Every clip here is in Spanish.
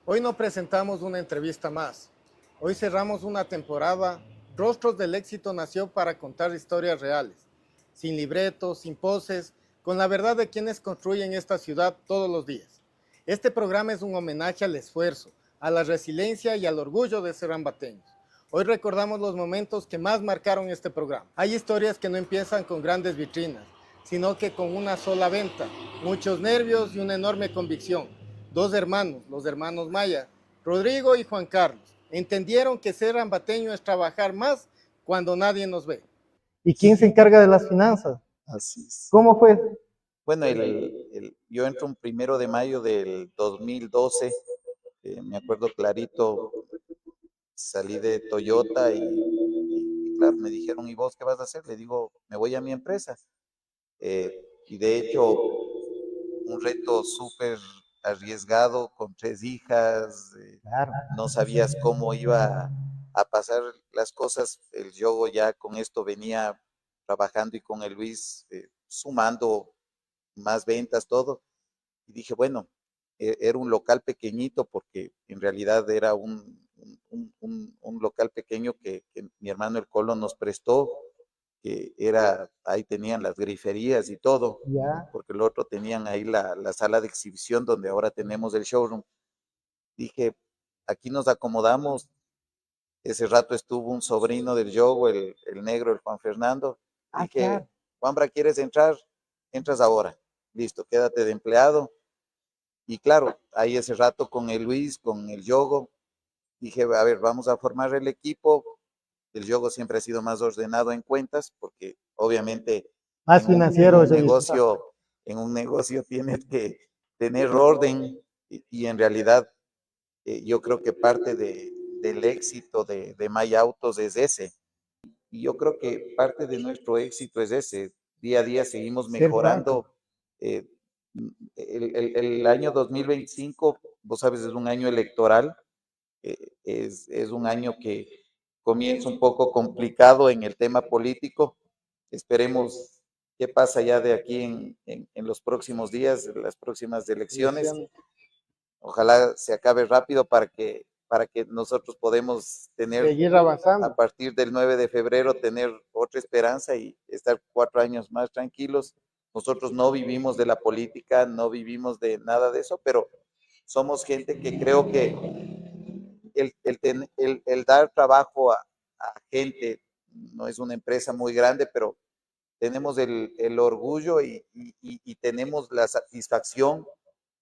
Hoy no presentamos una entrevista más. Hoy cerramos una temporada. Rostros del Éxito nació para contar historias reales, sin libretos, sin poses, con la verdad de quienes construyen esta ciudad todos los días. Este programa es un homenaje al esfuerzo, a la resiliencia y al orgullo de ser ambateños. Hoy recordamos los momentos que más marcaron este programa. Hay historias que no empiezan con grandes vitrinas, sino que con una sola venta, muchos nervios y una enorme convicción. Dos hermanos, los hermanos Maya, Rodrigo y Juan Carlos, entendieron que ser ambateño es trabajar más cuando nadie nos ve. ¿Y quién se encarga de las finanzas? Así es. ¿Cómo fue? Bueno, yo entro un 1 de mayo del 2012, me acuerdo clarito, salí de Toyota y claro, me dijeron, ¿y vos qué vas a hacer? Le digo, me voy a mi empresa. Y de hecho, un reto súper arriesgado con 3 hijas, Claro. no sabías cómo iba a pasar las cosas. El yogo ya con esto venía trabajando y con el Luis sumando más ventas, todo. Y dije, bueno, era un local pequeñito porque en realidad era un local pequeño que mi hermano el Colo nos prestó, que era, ahí tenían las griferías y todo, Ya. porque el otro tenían ahí la sala de exhibición donde ahora tenemos el showroom. Dije, aquí nos acomodamos. Ese rato estuvo un sobrino del Yogo, el negro, el Juan Fernando. Ah, Dije, claro. Juanbra, ¿quieres entrar? Entras ahora. Listo, quédate de empleado. Y claro, ahí ese rato con el Luis, con el Yogo, dije, a ver, vamos a formar el equipo. El Yogo siempre ha sido más ordenado en cuentas, porque obviamente Más en un, en financiero, un yo he visto. negocio, en un negocio tienes que tener orden y en realidad yo creo que parte del éxito de My Autos es ese. Y yo creo que parte de nuestro éxito es ese. Día a día seguimos Ser práctico. mejorando. eh, el año 2025, vos sabes, es un año electoral, es un año que comienza un poco complicado en el tema político. Esperemos qué pasa ya de aquí en los próximos días, en las próximas elecciones. Ojalá se acabe rápido para que nosotros podemos tener, Seguir a avanzando. partir del 9 de febrero, tener otra esperanza y estar 4 años más tranquilos. Nosotros no vivimos de la política, no vivimos de nada de eso, pero somos gente que creo que el dar trabajo a gente, no es una empresa muy grande, pero tenemos el orgullo y tenemos la satisfacción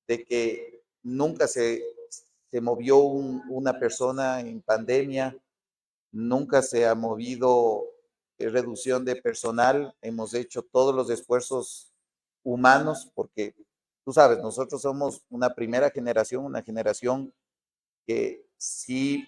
de que nunca se movió una persona en pandemia, nunca se ha movido reducción de personal, hemos hecho todos los esfuerzos humanos porque tú sabes, nosotros somos una primera generación, una generación que sí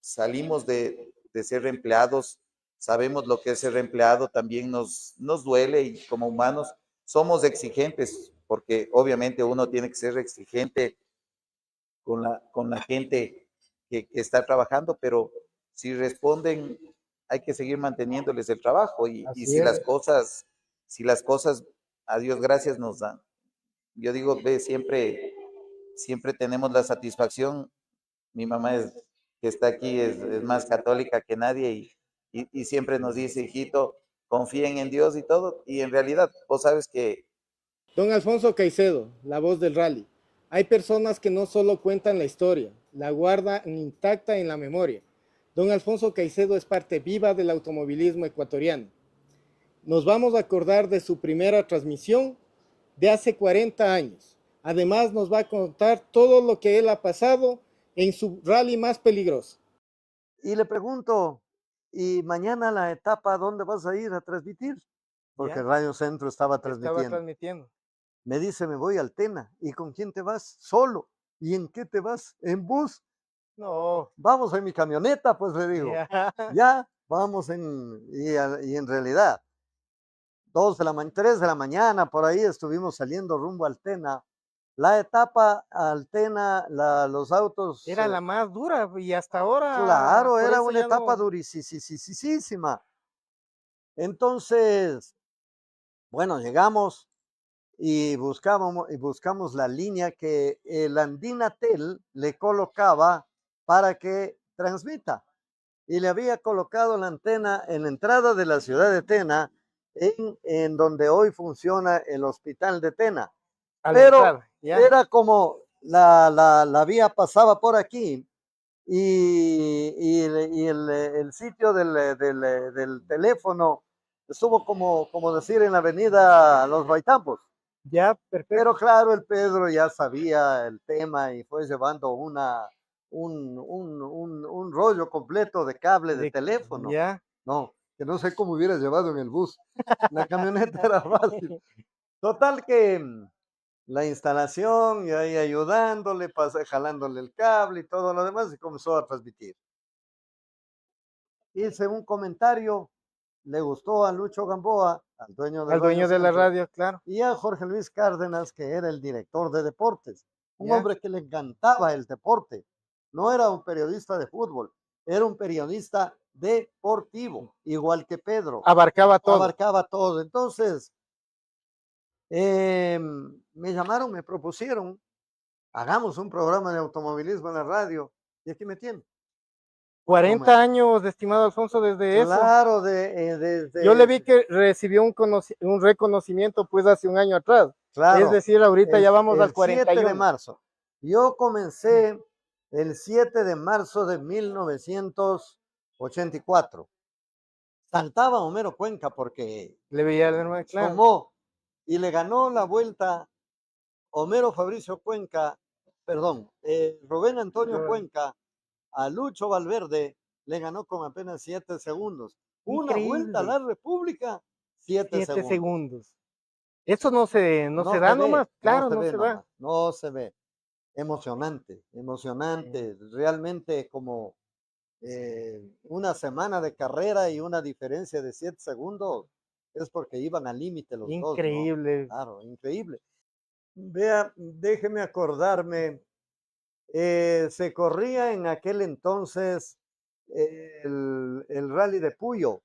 salimos de ser empleados, sabemos lo que es ser empleado, también nos duele y como humanos somos exigentes, porque obviamente uno tiene que ser exigente con la gente que está trabajando, pero si responden, hay que seguir manteniéndoles el trabajo y Así si las es. cosas, si las cosas, a Dios gracias, nos dan. Yo digo, ve, siempre tenemos la satisfacción. Mi mamá que está aquí es más católica que nadie y siempre nos dice, hijito, confíen en Dios y todo. Y en realidad, vos sabes que Don Alfonso Caicedo, la voz del rally. Hay personas que no solo cuentan la historia, la guardan intacta en la memoria. Don Alfonso Caicedo es parte viva del automovilismo ecuatoriano. Nos vamos a acordar de su primera transmisión de hace 40 años. Además, nos va a contar todo lo que él ha pasado en su rally más peligroso. Y le pregunto, ¿y mañana la etapa dónde vas a ir a transmitir? Porque ¿Ya? Radio Centro estaba Estaba transmitiendo. transmitiendo. Me dice, me voy al Tena. ¿Y con quién te vas? Solo. ¿Y en qué te vas? En bus. No, Vamos en mi camioneta, pues le digo. ya. Ya, vamos y en realidad, 3 de la mañana, por ahí estuvimos saliendo rumbo al Tena. La etapa al Tena, los autos, Era la más dura y hasta ahora, claro, por era eso una ya etapa no. durisísima. Entonces, bueno, llegamos y buscamos la línea que el Andinatel le colocaba para que transmita. Y le había colocado la antena en la entrada de la ciudad de Tena, en donde hoy funciona el hospital de Tena. Al Pero entrar, ya. era como la vía pasaba por aquí y el sitio del teléfono estuvo como decir en la avenida Los Baitambos. Ya, perfecto. Pero claro, el Pedro ya sabía el tema y fue llevando un rollo completo de cable de teléfono. Ya. No, que no sé cómo hubiera llevado en el bus. La camioneta era fácil. Total que la instalación y ahí ayudándole, jalándole el cable y todo lo demás y comenzó a transmitir. Hice un comentario, le gustó a Lucho Gamboa, al dueño de Al dueño de la Centro, radio, claro. y a Jorge Luis Cárdenas, que era el director de deportes, un Ya. hombre que le encantaba el deporte. No era un periodista de fútbol, era un periodista deportivo, igual que Pedro. Abarcaba todo. Abarcaba todo. Entonces, me llamaron, me propusieron, hagamos un programa de automovilismo en la radio, y aquí me tienen. 40 años, estimado Alfonso, desde eso. Claro, desde... Yo le vi que recibió un reconocimiento pues hace un año atrás. Claro, es decir, ahorita ya vamos al 7 41. de marzo. Yo comencé el 7 de marzo de 1984. Saltaba Homero Cuenca porque Le veía al hermano, claro. tomó y le ganó la vuelta Homero Fabricio Cuenca, perdón, Rubén Antonio Cuenca a Lucho Valverde, le ganó con apenas 7 segundos. Una vuelta a la República, 7 segundos. Eso no se da ve, nomás, claro, no ve se nomás, da. no se ve. Emocionante, emocionante, realmente como una semana de carrera y una diferencia de 7 segundos, es porque iban al límite los dos, ¿no? Increíble. Claro, increíble. Vea, déjeme acordarme, se corría en aquel entonces el rally de Puyo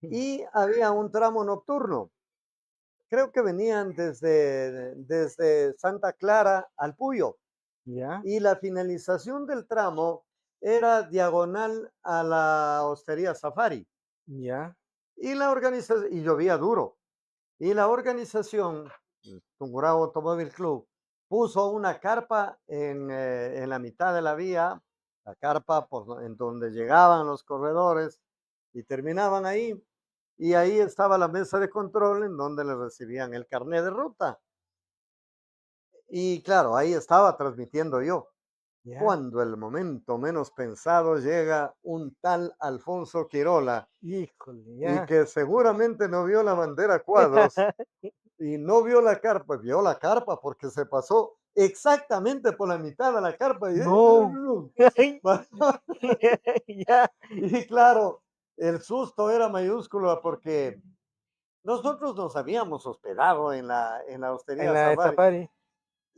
y había un tramo nocturno. Creo que venían desde Santa Clara al Puyo. Ya. Y la finalización del tramo era diagonal a la Hostería Safari. Ya. Y la organización, y llovía duro, y la organización, Tungurahua Automóvil Club, puso una carpa en la mitad de la vía, la carpa en donde llegaban los corredores y terminaban ahí. Y ahí estaba la mesa de control en donde le recibían el carnet de ruta. Y claro, ahí estaba transmitiendo yo. Ya. Cuando el momento menos pensado llega un tal Alfonso Quirola, Híjole, y ya. que seguramente no vio la bandera cuadros y no vio la carpa porque se pasó exactamente por la mitad de la carpa. No. Ya. Y claro, el susto era mayúsculo porque nosotros nos habíamos hospedado en la En Hostería la Safari. Safari.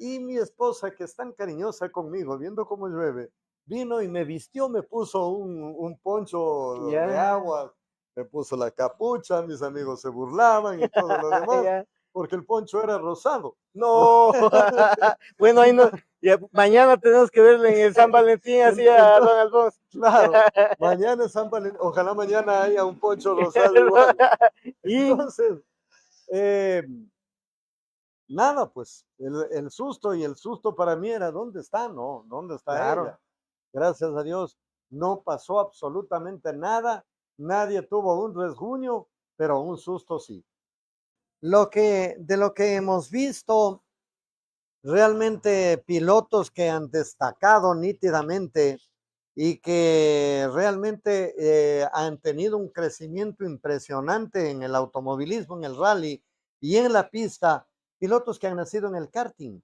Y mi esposa, que es tan cariñosa conmigo, viendo cómo llueve, vino y me vistió, me puso un poncho de Ya. agua, me puso la capucha, mis amigos se burlaban y todo lo demás, Ya. porque el poncho era rosado. No. Bueno, ahí no. Ya, mañana tenemos que verle en el San Valentín así a don Alfonso. Claro, mañana es San Valentín, ojalá mañana haya un poncho rosado igual. Y Entonces, nada, pues el susto, y el susto para mí era, ¿dónde está? No, ¿dónde está claro. ella? Gracias a Dios, no pasó absolutamente nada, nadie tuvo un resguño, pero un susto sí. De lo que hemos visto, realmente pilotos que han destacado nítidamente y que realmente han tenido un crecimiento impresionante en el automovilismo, en el rally y en la pista, pilotos que han nacido en el karting,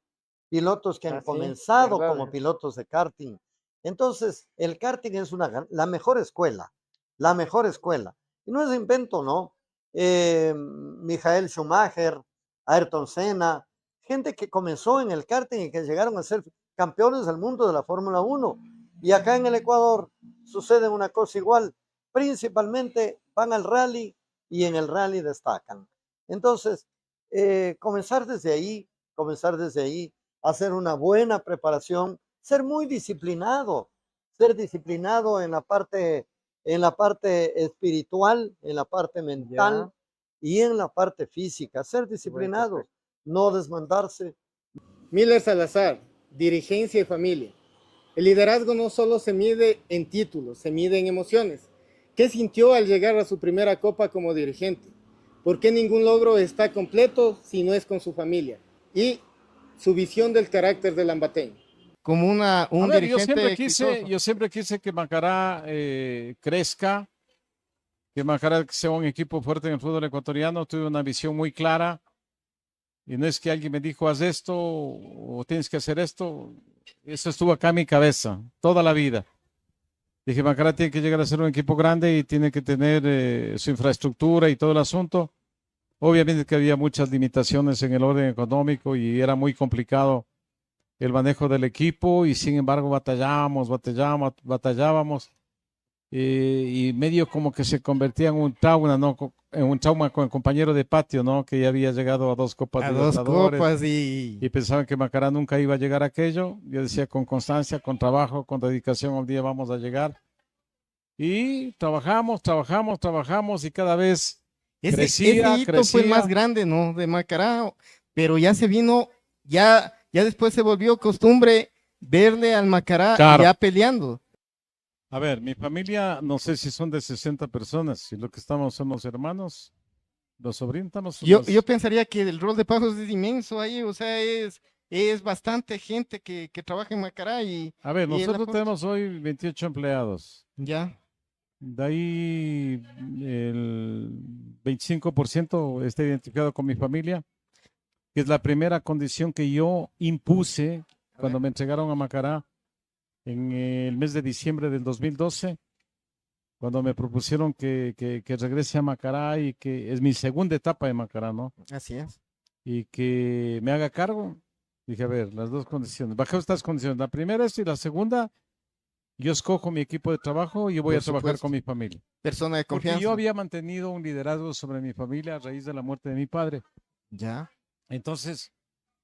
pilotos que han comenzado como pilotos de karting. Entonces, el karting es la mejor escuela, la mejor escuela. Y no es invento, ¿no? Michael Schumacher, Ayrton Senna, gente que comenzó en el karting y que llegaron a ser campeones del mundo de la Fórmula 1. Y acá en el Ecuador sucede una cosa igual. Principalmente van al rally y en el rally destacan. Entonces, comenzar desde ahí, hacer una buena preparación, ser disciplinado en la parte espiritual, en la parte mental y en la parte física, ser disciplinado, no desmandarse. Miller Salazar, dirigencia y familia. El liderazgo no solo se mide en títulos, se mide en emociones. ¿Qué sintió al llegar a su primera copa como dirigente? ¿Por qué ningún logro está completo si no es con su familia? Y su visión del carácter del ambateño. Como un dirigente exitoso. Yo siempre quise que Macará crezca, que Macará sea un equipo fuerte en el fútbol ecuatoriano. Tuve una visión muy clara. Y no es que alguien me dijo, haz esto o tienes que hacer esto. Eso estuvo acá en mi cabeza toda la vida. Dije, Macará tiene que llegar a ser un equipo grande y tiene que tener su infraestructura y todo el asunto. Obviamente que había muchas limitaciones en el orden económico y era muy complicado el manejo del equipo y sin embargo batallábamos y medio como que se convertía en un trauma, ¿no? En un trauma con el compañero de patio, ¿no? Que ya había llegado a 2 copas A de 2 Libertadores copas y pensaban que Macará nunca iba a llegar a aquello. Yo decía, con constancia, con trabajo, con dedicación, un día vamos a llegar. Y trabajamos y cada vez ese hito fue el más grande, ¿no? De Macará, pero ya se vino, ya después se volvió costumbre verle al Macará ya peleando. A ver, mi familia, no sé si son de 60 personas, si lo que estamos somos hermanos, los sobrinos estamos. Yo pensaría que el rol de Pasos es inmenso ahí, o sea, es bastante gente que trabaja en Macará y... A ver, nosotros tenemos hoy 28 empleados. Ya. De ahí el 25% está identificado con mi familia, que es la primera condición que yo impuse cuando me entregaron a Macará en el mes de diciembre del 2012, cuando me propusieron que regrese a Macará y que es mi segunda etapa de Macará, ¿no? Así es. Y que me haga cargo. Dije, a ver, las 2 condiciones. Bajo estas condiciones. La primera es y la segunda, yo escojo mi equipo de trabajo y yo voy a trabajar con mi familia. Persona de confianza. Porque yo había mantenido un liderazgo sobre mi familia a raíz de la muerte de mi padre. Ya. Entonces,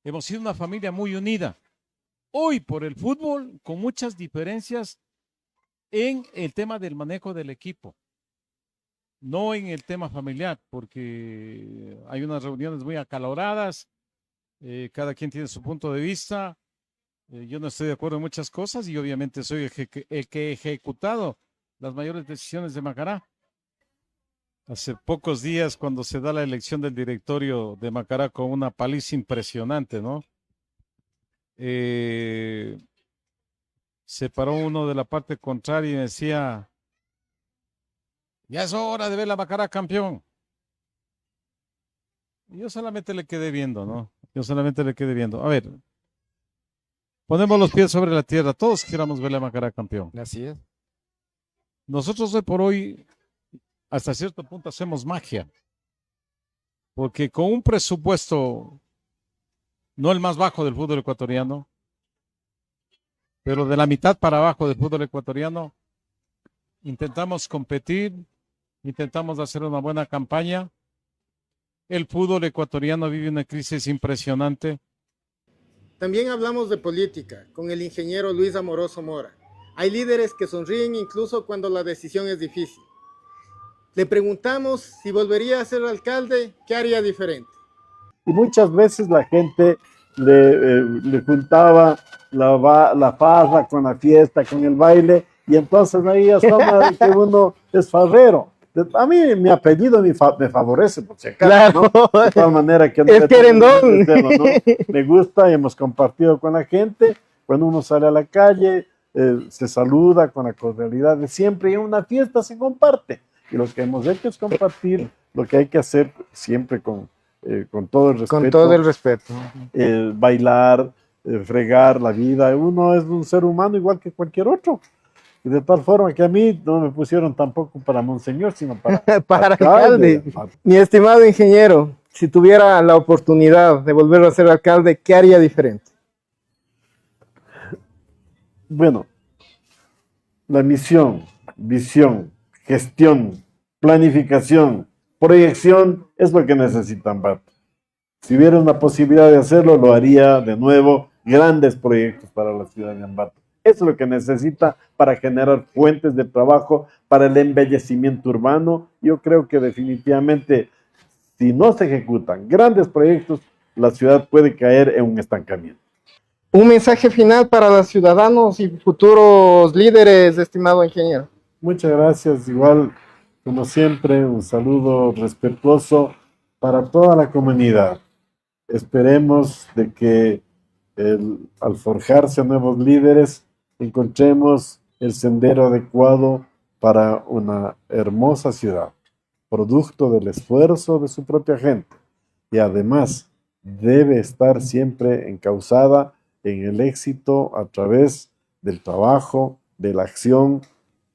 hemos sido una familia muy unida. Hoy por el fútbol, con muchas diferencias en el tema del manejo del equipo, no en el tema familiar, porque hay unas reuniones muy acaloradas, cada quien tiene su punto de vista, yo no estoy de acuerdo en muchas cosas y obviamente soy el que he ejecutado las mayores decisiones de Macará. Hace pocos días, cuando se da la elección del directorio de Macará con una paliza impresionante, ¿no? Se paró uno de la parte contraria y decía, ya es hora de ver la Macará campeón. Y yo solamente le quedé viendo, ¿no? A ver, ponemos los pies sobre la tierra, todos quisiéramos ver la Macará campeón. Así es. Nosotros hoy por hoy, hasta cierto punto, hacemos magia. Porque con un presupuesto, no el más bajo del fútbol ecuatoriano, pero de la mitad para abajo del fútbol ecuatoriano, intentamos competir, intentamos hacer una buena campaña. El fútbol ecuatoriano vive una crisis impresionante. También hablamos de política con el ingeniero Luis Amoroso Mora. Hay líderes que sonríen incluso cuando la decisión es difícil. Le preguntamos si volvería a ser alcalde, ¿qué haría diferente? Y muchas veces la gente le juntaba la farra con la fiesta, con el baile, y entonces ahí es fama de que uno es farrero. A mí mi apellido me favorece, por si acaso, Claro. ¿no? De tal manera que Es querendón. ¿no? Me gusta y hemos compartido con la gente. Cuando uno sale a la calle, se saluda con la cordialidad de siempre y en una fiesta se comparte. Y lo que hemos hecho es compartir lo que hay que hacer siempre con todo el respeto. Con todo el respeto. Bailar, fregar la vida. Uno es un ser humano igual que cualquier otro. Y de tal forma que a mí no me pusieron tampoco para monseñor, sino para, para alcalde. Mi estimado ingeniero, si tuviera la oportunidad de volver a ser alcalde, ¿qué haría diferente? Bueno, la misión, visión, gestión, planificación, proyección es lo que necesitan, Pato. Si hubiera una posibilidad de hacerlo, lo haría de nuevo. Grandes proyectos para la ciudad de Ambato. Eso es lo que necesita para generar fuentes de trabajo, para el embellecimiento urbano. Yo creo que definitivamente, si no se ejecutan grandes proyectos, la ciudad puede caer en un estancamiento. Un mensaje final para los ciudadanos y futuros líderes, estimado ingeniero. Muchas gracias. Igual, como siempre, un saludo respetuoso para toda la comunidad. Esperemos de que al forjarse nuevos líderes encontremos el sendero adecuado para una hermosa ciudad, producto del esfuerzo de su propia gente, y además debe estar siempre encauzada en el éxito a través del trabajo, de la acción,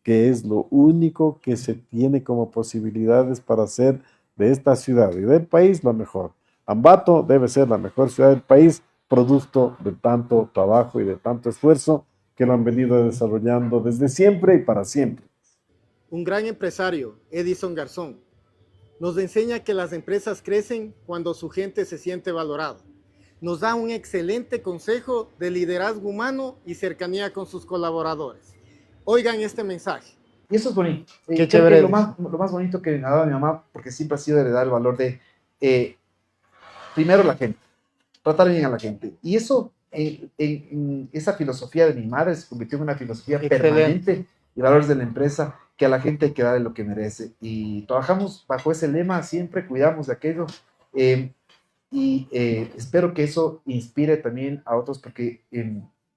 que es lo único que se tiene como posibilidades para hacer de esta ciudad y del país lo mejor. Ambato debe ser la mejor ciudad del país, producto de tanto trabajo y de tanto esfuerzo que lo han venido desarrollando desde siempre y para siempre. Un gran empresario, Edison Garzón, nos enseña que las empresas crecen cuando su gente se siente valorada. Nos da un excelente consejo de liderazgo humano y cercanía con sus colaboradores. Oigan este mensaje. Y eso es bonito. Qué chévere. Lo más bonito que me ha dado mi mamá, porque siempre ha sido heredar el valor de, primero la gente, tratar bien a la gente. Y eso, en esa filosofía de mi madre se convirtió en una filosofía permanente y valores de la empresa, que a la gente hay que darle lo que merece. Y trabajamos bajo ese lema, siempre cuidamos de aquello. Espero que eso inspire también a otros, porque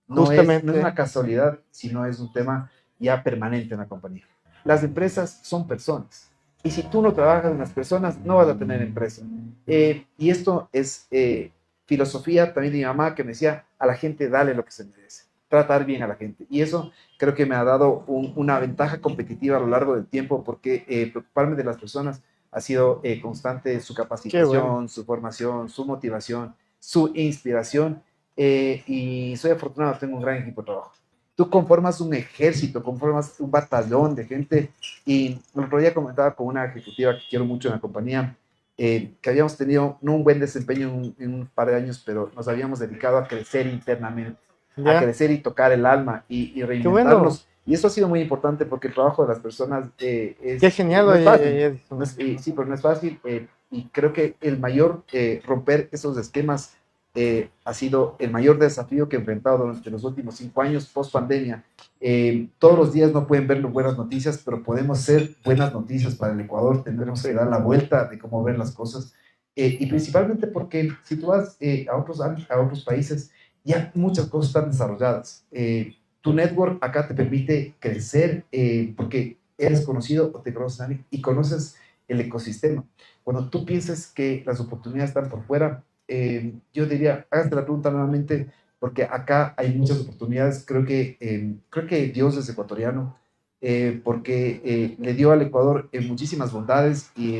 no es una casualidad, sino es un tema ya permanente en la compañía. Las empresas son personas, y si tú no trabajas en las personas, no vas a tener empresa. Y esto es filosofía también de mi mamá, que me decía, a la gente dale lo que se merece, tratar bien a la gente. Y eso creo que me ha dado una ventaja competitiva a lo largo del tiempo, porque preocuparme de las personas ha sido constante, su capacitación, su formación, su motivación, su inspiración, y soy afortunado, tengo un gran equipo de trabajo. Tú conformas un ejército, conformas un batallón de gente, y el otro día comentaba con una ejecutiva que quiero mucho en la compañía, que habíamos tenido no un buen desempeño en un par de años, pero nos habíamos dedicado a crecer internamente, a crecer y tocar el alma y reinventarnos. Y eso ha sido muy importante, porque el trabajo de las personas es... Qué genial, no es fácil. Sí, pero no es fácil. Y creo que el mayor romper esos esquemas ha sido el mayor desafío que he enfrentado durante los últimos 5 años post pandemia. Todos los días no pueden ver buenas noticias, pero podemos ser buenas noticias para el Ecuador. Tendremos que dar la vuelta de cómo ver las cosas. Y principalmente porque si tú vas a otros países, ya muchas cosas están desarrolladas. Tu network acá te permite crecer, porque eres conocido o te conoces a alguien y conoces el ecosistema. Cuando tú piensas que las oportunidades están por fuera, yo diría, hágate la pregunta nuevamente, porque acá hay muchas oportunidades. Creo que Dios es ecuatoriano, porque le dio al Ecuador muchísimas bondades y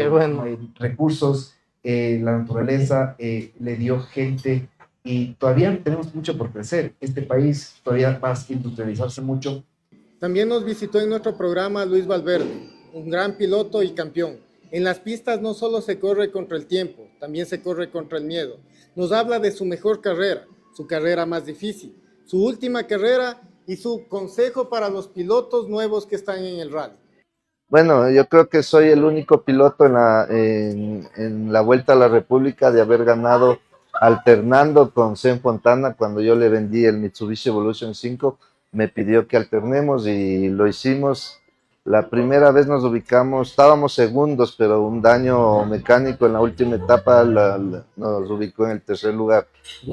recursos, la naturaleza, le dio gente, y todavía tenemos mucho por crecer. Este país todavía va a industrializarse mucho. También nos visitó en nuestro programa Luis Valverde, un gran piloto y campeón. En las pistas no solo se corre contra el tiempo, también se corre contra el miedo. Nos habla de su mejor carrera, su carrera más difícil, su última carrera y su consejo para los pilotos nuevos que están en el rally. Bueno, yo creo que soy el único piloto en la Vuelta a la República de haber ganado alternando con Zen Fontana. Cuando yo le vendí el Mitsubishi Evolution 5, me pidió que alternemos y lo hicimos. La primera vez nos ubicamos, estábamos segundos, pero un daño mecánico en la última etapa nos ubicó en el tercer lugar.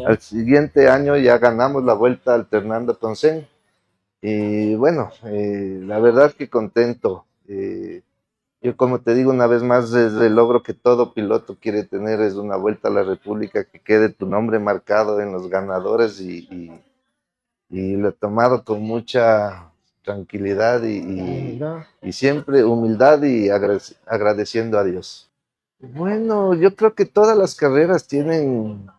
Al siguiente año ya ganamos la vuelta alternando con Zen. Y bueno, la verdad que contento. Yo, como te digo una vez más, es el logro que todo piloto quiere tener, es una Vuelta a la República, que quede tu nombre marcado en los ganadores, y lo he tomado con mucha tranquilidad y siempre humildad y agradeciendo a Dios. Bueno, yo creo que todas las carreras tienen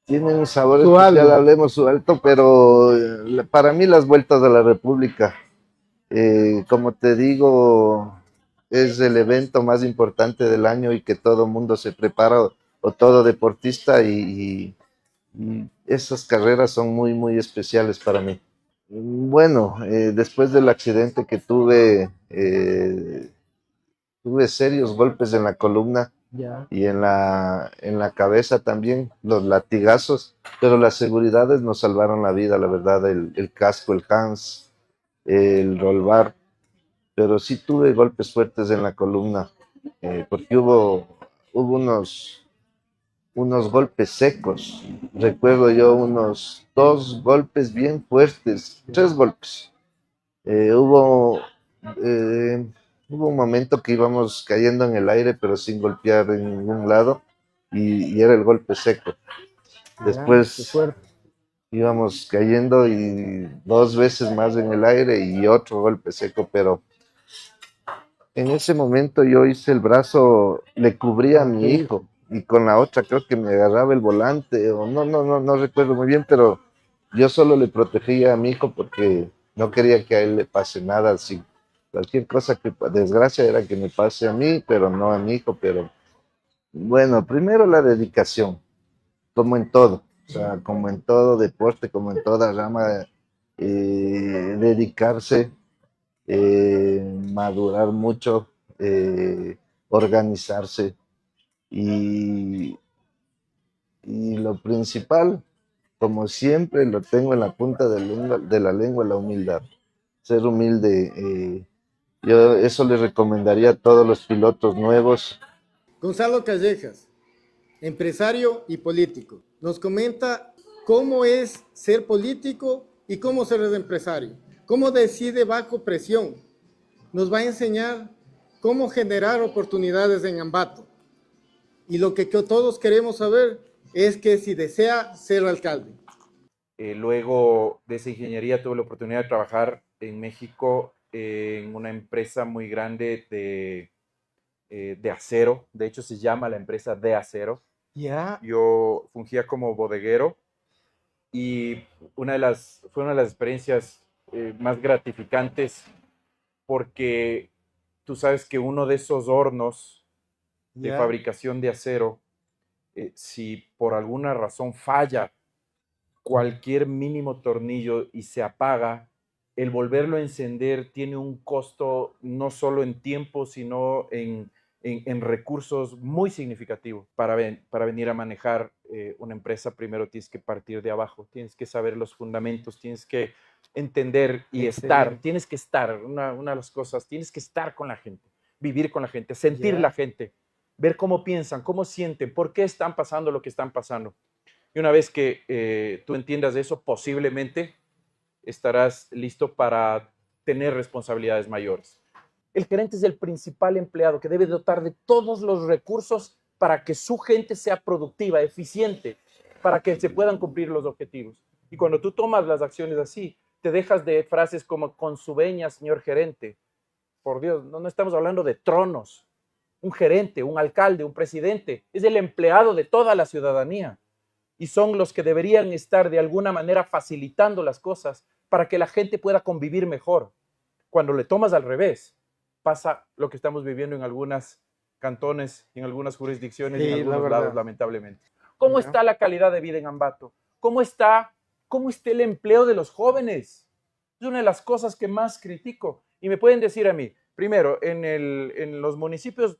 un sabor especial, hablemos su alto, pero para mí las Vueltas a la República, como te digo, es el evento más importante del año y que todo mundo se prepara o todo deportista y esas carreras son muy, muy especiales para mí. Bueno, después del accidente que tuve, tuve serios golpes en la columna y en la cabeza también, los latigazos, pero las seguridades nos salvaron la vida, la verdad, el casco, el Hans, el roll bar, pero sí tuve golpes fuertes en la columna, porque hubo unos golpes secos. Recuerdo yo unos 2 golpes bien fuertes, 3 golpes. Eh, hubo, eh, hubo un momento que íbamos cayendo en el aire, pero sin golpear en ningún lado, y era el golpe seco. Después íbamos cayendo y 2 veces más en el aire y otro golpe seco, pero en ese momento yo hice el brazo, le cubría a mi hijo y con la otra creo que me agarraba el volante o no recuerdo muy bien, pero yo solo le protegía a mi hijo porque no quería que a él le pase nada. Si cualquier cosa que desgracia era que me pase a mí, pero no a mi hijo. Pero bueno, primero la dedicación, como en todo, o sea, como en todo deporte, como en toda rama, dedicarse, madurar mucho, organizarse y, y lo principal, como siempre, lo tengo en la punta de la lengua, la humildad. Ser humilde, yo eso le recomendaría a todos los pilotos nuevos. Gonzalo Callejas, empresario y político, nos comenta cómo es ser político y cómo ser empresario, cómo decide bajo presión. Nos va a enseñar cómo generar oportunidades en Ambato. Y lo que todos queremos saber es que si desea ser alcalde. Luego de esa ingeniería tuve la oportunidad de trabajar en México en una empresa muy grande de acero. De hecho, se llama la empresa de acero. Yo fungía como bodeguero y fue una de las experiencias más gratificantes porque tú sabes que uno de esos hornos de fabricación de acero, si por alguna razón falla cualquier mínimo tornillo y se apaga, el volverlo a encender tiene un costo no solo en tiempo, sino en recursos muy significativos. Para venir a manejar una empresa, primero tienes que partir de abajo, tienes que saber los fundamentos, tienes que entender y tienes que estar, una de las cosas, tienes que estar con la gente, vivir con la gente, sentir la gente, ver cómo piensan, cómo sienten, por qué están pasando lo que están pasando. Y una vez que tú entiendas eso, posiblemente estarás listo para tener responsabilidades mayores. El gerente es el principal empleado que debe dotar de todos los recursos para que su gente sea productiva, eficiente, para que se puedan cumplir los objetivos. Y cuando tú tomas las acciones así, te dejas de frases como con su veña, señor gerente. Por Dios, no estamos hablando de tronos. Un gerente, un alcalde, un presidente, es el empleado de toda la ciudadanía. Y son los que deberían estar de alguna manera facilitando las cosas para que la gente pueda convivir mejor. Cuando le tomas al revés, pasa lo que estamos viviendo en algunos cantones, en algunas jurisdicciones y en algunos lados, lamentablemente. ¿Cómo está la calidad de vida en Ambato? ¿Cómo está el empleo de los jóvenes? Es una de las cosas que más critico. Y me pueden decir a mí, primero, en los municipios,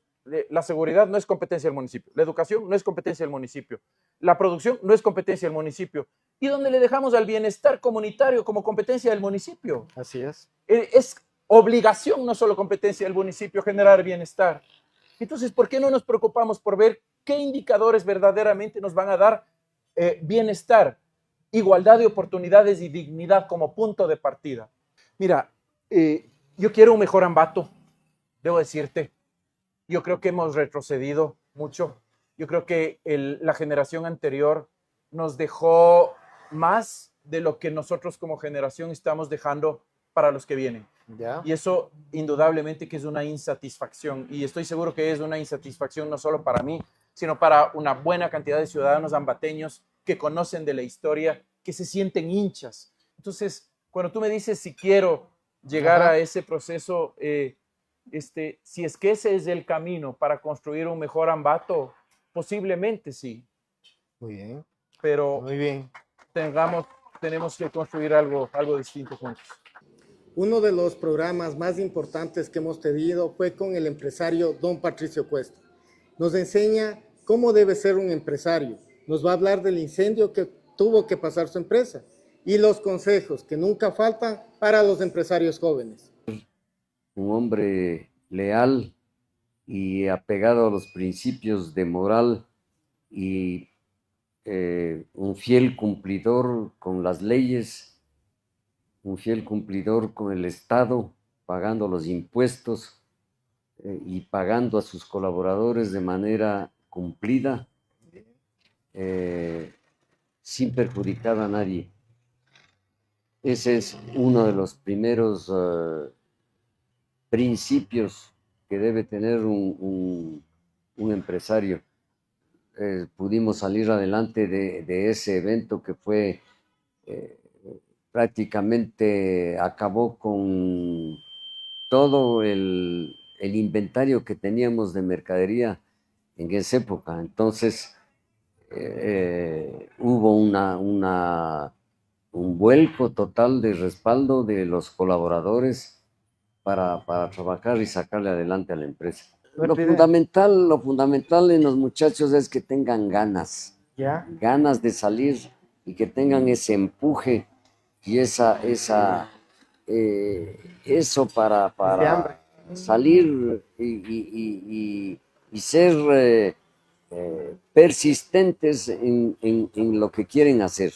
la seguridad no es competencia del municipio, la educación no es competencia del municipio, la producción no es competencia del municipio. ¿Y dónde le dejamos al bienestar comunitario como competencia del municipio? Así es. Es obligación, no solo competencia del municipio, generar bienestar. Entonces, ¿por qué no nos preocupamos por ver qué indicadores verdaderamente nos van a dar bienestar, igualdad de oportunidades y dignidad como punto de partida? Mira, yo quiero un mejor Ambato, debo decirte. Yo creo que hemos retrocedido mucho. Yo creo que la generación anterior nos dejó más de lo que nosotros como generación estamos dejando para los que vienen. Y eso indudablemente que es una insatisfacción. Y estoy seguro que es una insatisfacción no solo para mí, sino para una buena cantidad de ciudadanos ambateños que conocen de la historia, que se sienten hinchas. Entonces, cuando tú me dices si quiero llegar a ese proceso, si es que ese es el camino para construir un mejor Ambato, Posiblemente sí, Muy bien, pero muy bien. tenemos que construir algo distinto juntos. Uno de los programas más importantes que hemos tenido fue con el empresario don Patricio Cuesta. Nos enseña cómo debe ser un empresario. Nos va a hablar del incendio que tuvo que pasar su empresa y los consejos que nunca faltan para los empresarios jóvenes. Un hombre leal y apegado a los principios de moral y un fiel cumplidor con las leyes, un fiel cumplidor con el Estado, pagando los impuestos y pagando a sus colaboradores de manera cumplida, sin perjudicar a nadie. Ese es uno de los primeros principios que debe tener un empresario. Pudimos salir adelante de ese evento que fue prácticamente acabó con todo el inventario que teníamos de mercadería en esa época. Entonces hubo un vuelco total de respaldo de los colaboradores para trabajar y sacarle adelante a la empresa. Lo fundamental en los muchachos es que tengan ganas, ganas de salir y que tengan ese empuje y eso para salir y ser persistentes en lo que quieren hacer.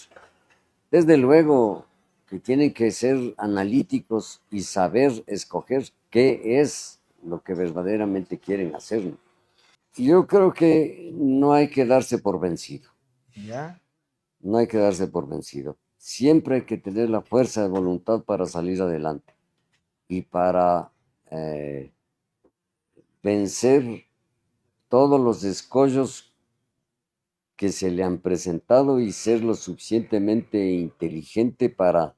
Desde luego que tienen que ser analíticos y saber escoger qué es lo que verdaderamente quieren hacer. Yo creo que no hay que darse por vencido. No hay que darse por vencido. Siempre hay que tener la fuerza de voluntad para salir adelante y para vencer todos los escollos que se le han presentado y ser lo suficientemente inteligente para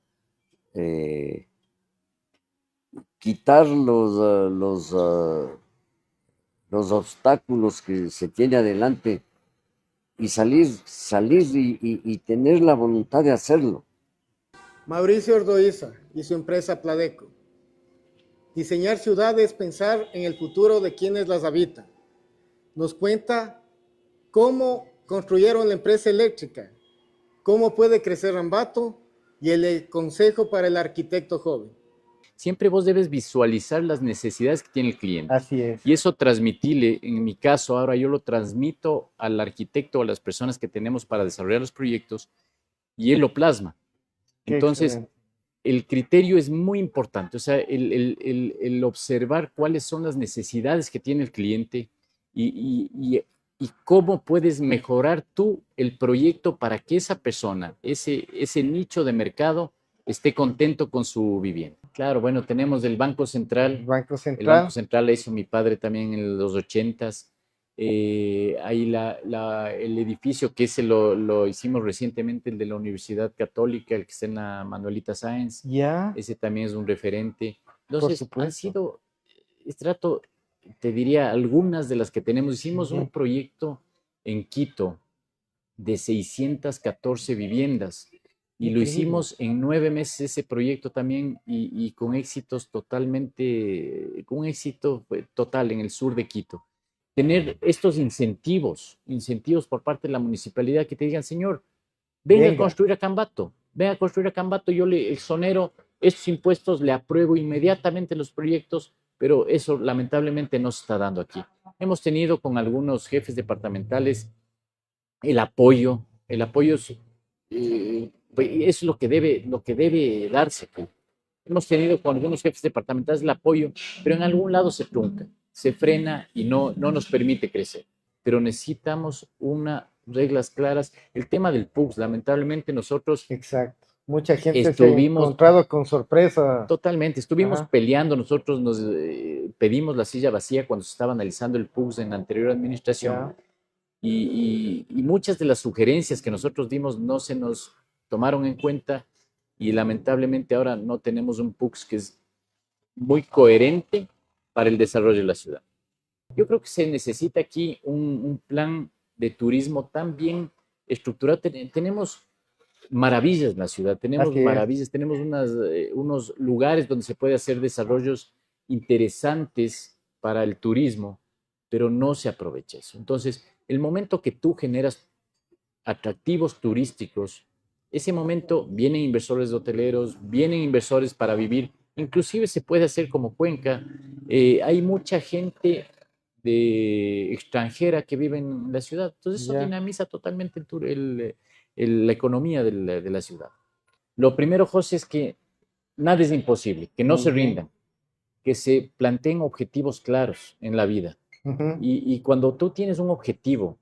quitar los obstáculos que se tiene adelante y salir y tener la voluntad de hacerlo. Mauricio Ordoiza y su empresa Pladeco. Diseñar ciudades, pensar en el futuro de quienes las habitan. Nos cuenta cómo construyeron la empresa eléctrica, cómo puede crecer Ambato y el consejo para el arquitecto joven. Siempre vos debes visualizar las necesidades que tiene el cliente. Así es. Y eso transmitirle, en mi caso, ahora yo lo transmito al arquitecto, a las personas que tenemos para desarrollar los proyectos, y él lo plasma. Entonces, el criterio es muy importante, o sea, el observar cuáles son las necesidades que tiene el cliente y cómo puedes mejorar tú el proyecto para que esa persona, ese nicho de mercado, esté contento con su vivienda. Claro, bueno, tenemos el Banco Central. El Banco Central lo hizo mi padre también en los 80s. Ahí el edificio que ese lo hicimos recientemente, el de la Universidad Católica, el que está en la Manuelita Sáenz. Ese también es un referente. Entonces, han sido, te diría, algunas de las que tenemos. Hicimos un proyecto en Quito de 614 viviendas. Y lo hicimos en 9 meses ese proyecto también y con éxitos con un éxito total en el sur de Quito. Tener estos incentivos por parte de la municipalidad que te digan, señor, venga a construir a Cambato, yo le exonero estos impuestos, le apruebo inmediatamente los proyectos, pero eso lamentablemente no se está dando aquí. Hemos tenido con algunos jefes departamentales el apoyo es lo que debe darse. Hemos tenido con algunos jefes departamentales el apoyo, pero en algún lado se trunca, se frena y no nos permite crecer. Pero necesitamos reglas claras. El tema del PUCS, lamentablemente nosotros... Exacto. Mucha gente se ha encontrado con sorpresa. Totalmente. Estuvimos peleando. Nosotros nos pedimos la silla vacía cuando se estaba analizando el PUCS en la anterior administración. Y muchas de las sugerencias que nosotros dimos no se nos tomaron en cuenta y lamentablemente ahora no tenemos un PUCS que es muy coherente para el desarrollo de la ciudad. Yo creo que se necesita aquí un plan de turismo tan bien estructurado. Tenemos maravillas en la ciudad, tenemos maravillas, tenemos unos lugares donde se puede hacer desarrollos interesantes para el turismo, pero no se aprovecha eso. Entonces, el momento que tú generas atractivos turísticos, ese momento vienen inversores hoteleros, vienen inversores para vivir, inclusive se puede hacer como Cuenca. Hay mucha gente extranjera que vive en la ciudad, entonces eso dinamiza totalmente la economía de la ciudad. Lo primero, José, es que nada es imposible, que no se rindan, que se planteen objetivos claros en la vida. Y cuando tú tienes un objetivo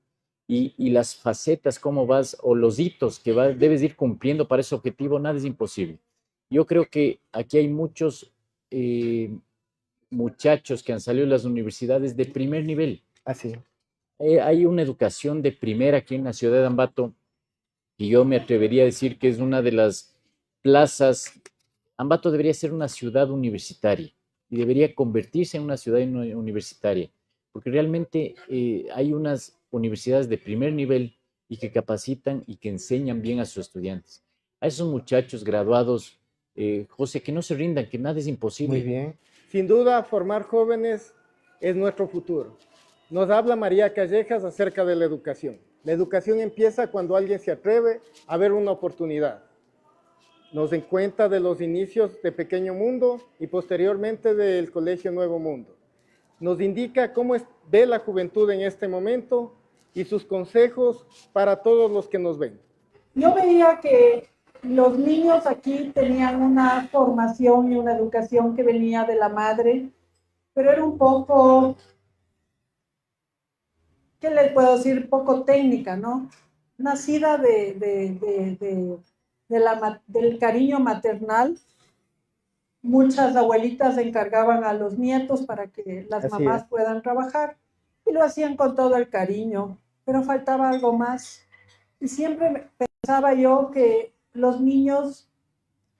y las facetas, cómo vas, o los hitos que debes ir cumpliendo para ese objetivo, nada es imposible. Yo creo que aquí hay muchos muchachos que han salido de las universidades de primer nivel. Así. Hay una educación de primera aquí en la ciudad de Ambato, y yo me atrevería a decir que es una de las plazas. Ambato debería ser una ciudad universitaria y debería convertirse en una ciudad universitaria, porque realmente hay unas universidades de primer nivel y que capacitan y que enseñan bien a sus estudiantes. A esos muchachos graduados, José, que no se rindan, que nada es imposible. Muy bien. Sin duda, formar jóvenes es nuestro futuro. Nos habla María Callejas acerca de la educación. La educación empieza cuando alguien se atreve a ver una oportunidad. Nos den cuenta de los inicios de Pequeño Mundo y posteriormente del Colegio Nuevo Mundo. Nos indica cómo ve la juventud en este momento y sus consejos para todos los que nos ven. Yo veía que los niños aquí tenían una formación y una educación que venía de la madre, pero era un poco, ¿qué les puedo decir? Poco técnica, ¿no? Nacida del cariño maternal. Muchas abuelitas encargaban a los nietos para que las mamás puedan trabajar y lo hacían con todo el cariño, pero faltaba algo más. Y siempre pensaba yo que los niños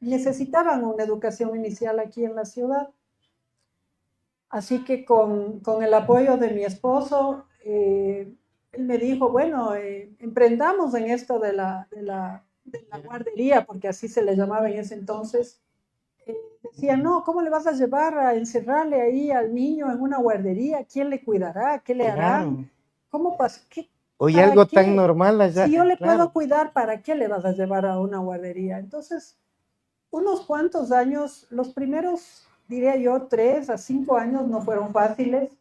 necesitaban una educación inicial aquí en la ciudad. Así que con el apoyo de mi esposo, él me dijo, bueno, emprendamos en esto de la guardería, porque así se le llamaba en ese entonces. Decía, no, ¿cómo le vas a llevar a encerrarle ahí al niño en una guardería? ¿Quién le cuidará? ¿Qué le harán? ¿Cómo pasa? Oye, algo tan normal allá. Si yo le puedo cuidar, ¿para qué le vas a llevar a una guardería? Entonces, unos cuantos años, los primeros, diría yo, 3 a 5 años no fueron fáciles.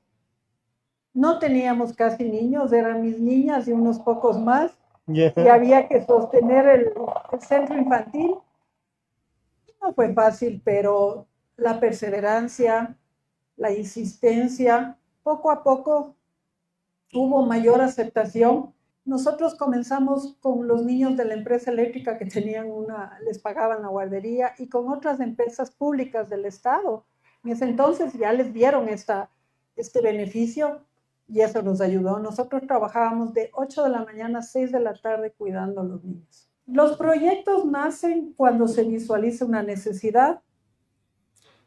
No teníamos casi niños, eran mis niñas y unos pocos más. Y había que sostener el centro infantil. No fue fácil, pero la perseverancia, la insistencia, poco a poco hubo mayor aceptación. Nosotros comenzamos con los niños de la empresa eléctrica que les pagaban la guardería y con otras empresas públicas del Estado. En ese entonces ya les dieron este beneficio y eso nos ayudó. Nosotros trabajábamos de 8 de la mañana a 6 de la tarde cuidando a los niños. Los proyectos nacen cuando se visualiza una necesidad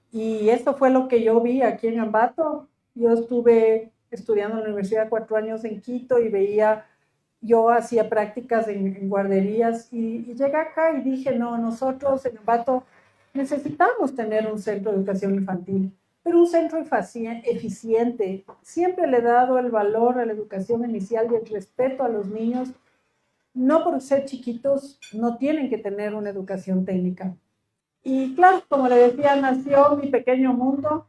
y eso fue lo que yo vi aquí en Ambato. Yo estuve estudiando en la universidad 4 años en Quito y yo hacía prácticas en guarderías y llegué acá y dije, no, nosotros en Ambato necesitamos tener un centro de educación infantil, pero un centro eficiente. Siempre le he dado el valor a la educación inicial y el respeto a los niños. No por ser chiquitos, no tienen que tener una educación técnica. Y claro, como le decía, nació Mi Pequeño Mundo.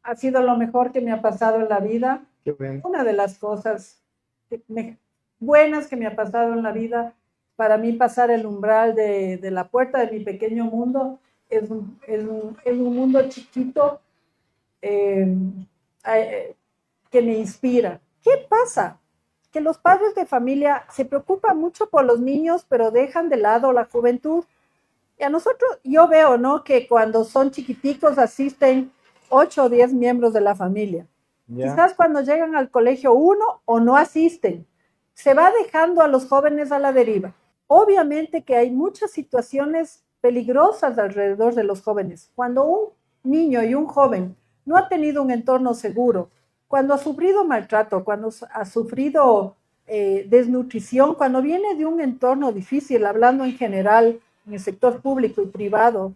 Ha sido lo mejor que me ha pasado en la vida. Qué bueno. Una de las cosas buenas que me ha pasado en la vida, para mí pasar el umbral de la puerta de Mi Pequeño Mundo es un mundo chiquito que me inspira. ¿Qué pasa? Que los padres de familia se preocupan mucho por los niños, pero dejan de lado la juventud. Y a nosotros, yo veo, ¿no?, que cuando son chiquiticos asisten 8 o 10 miembros de la familia. Quizás cuando llegan al colegio 1 o no asisten. Se va dejando a los jóvenes a la deriva. Obviamente que hay muchas situaciones peligrosas alrededor de los jóvenes. Cuando un niño y un joven no ha tenido un entorno seguro, cuando ha sufrido maltrato, cuando ha sufrido desnutrición, cuando viene de un entorno difícil, hablando en general, en el sector público y privado,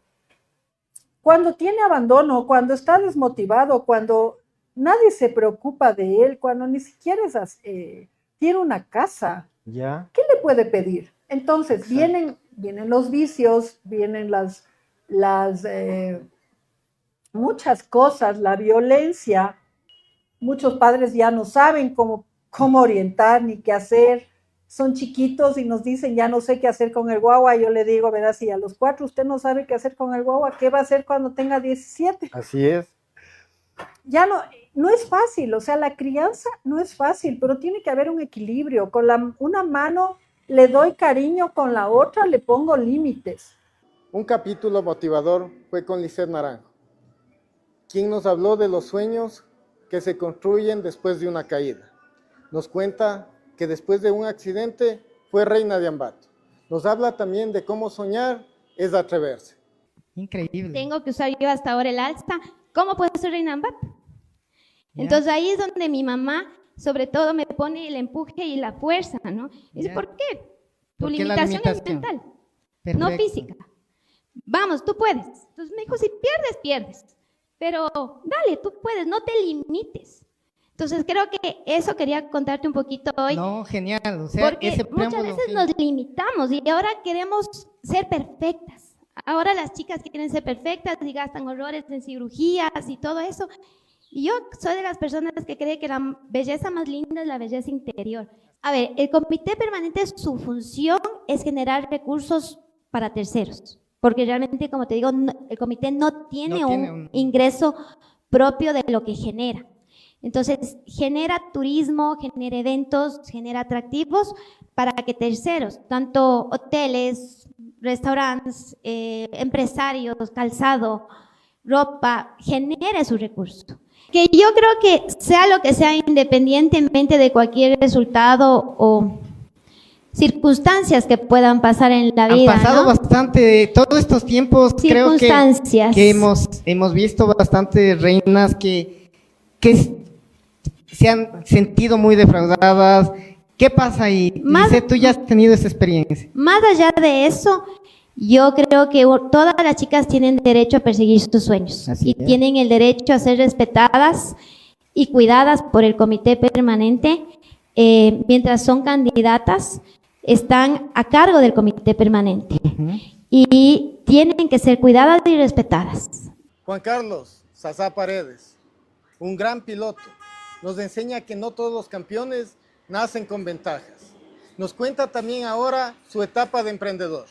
cuando tiene abandono, cuando está desmotivado, cuando nadie se preocupa de él, cuando ni siquiera tiene una casa, ¿Ya? ¿qué le puede pedir? Entonces vienen los vicios, vienen muchas cosas, la violencia. Muchos padres ya no saben cómo orientar ni qué hacer. Son chiquitos y nos dicen, ya no sé qué hacer con el guagua. Yo le digo, verás, si a los 4 usted no sabe qué hacer con el guagua, ¿qué va a hacer cuando tenga 17? Así es. Ya no es fácil, o sea, la crianza no es fácil, pero tiene que haber un equilibrio. Con una mano le doy cariño, con la otra le pongo límites. Un capítulo motivador fue con Lisette Naranjo, quien nos habló de los sueños que se construyen después de una caída. Nos cuenta que después de un accidente fue reina de Ambato. Nos habla también de cómo soñar es atreverse. Increíble. Tengo que usar yo hasta ahora el alza. ¿Cómo puedo ser reina de Ambato? Entonces ahí es donde mi mamá, sobre todo, me pone el empuje y la fuerza, ¿no? Dice, ¿por qué? Tu limitación es mental, no física. Vamos, tú puedes. Entonces me dijo, si pierdes, pierdes. Pero dale, tú puedes, no te limites. Entonces creo que eso quería contarte un poquito hoy. No, genial. O sea, porque muchas veces nos limitamos y ahora queremos ser perfectas. Ahora las chicas quieren ser perfectas y gastan horrores en cirugías y todo eso. Y yo soy de las personas que cree que la belleza más linda es la belleza interior. A ver, el comité permanente, su función es generar recursos para terceros. Porque realmente, como te digo, el comité no tiene un ingreso propio de lo que genera. Entonces, genera turismo, genera eventos, genera atractivos para que terceros, tanto hoteles, restaurantes, empresarios, calzado, ropa, genere su recurso. Que yo creo que sea lo que sea, independientemente de cualquier resultado o circunstancias que puedan pasar en la vida. Han pasado ¿no? bastante, todos estos tiempos, creo que hemos visto bastantes reinas que se han sentido muy defraudadas. ¿Qué pasa ahí? Dice, tú ya has tenido esa experiencia. Más allá de eso, yo creo que todas las chicas tienen derecho a perseguir sus sueños y tienen el derecho a ser respetadas y cuidadas por el comité permanente. Mientras son candidatas, están a cargo del comité permanente y tienen que ser cuidadas y respetadas. Juan Carlos Sasá Paredes, un gran piloto, nos enseña que no todos los campeones nacen con ventajas. Nos cuenta también ahora su etapa de emprendedor.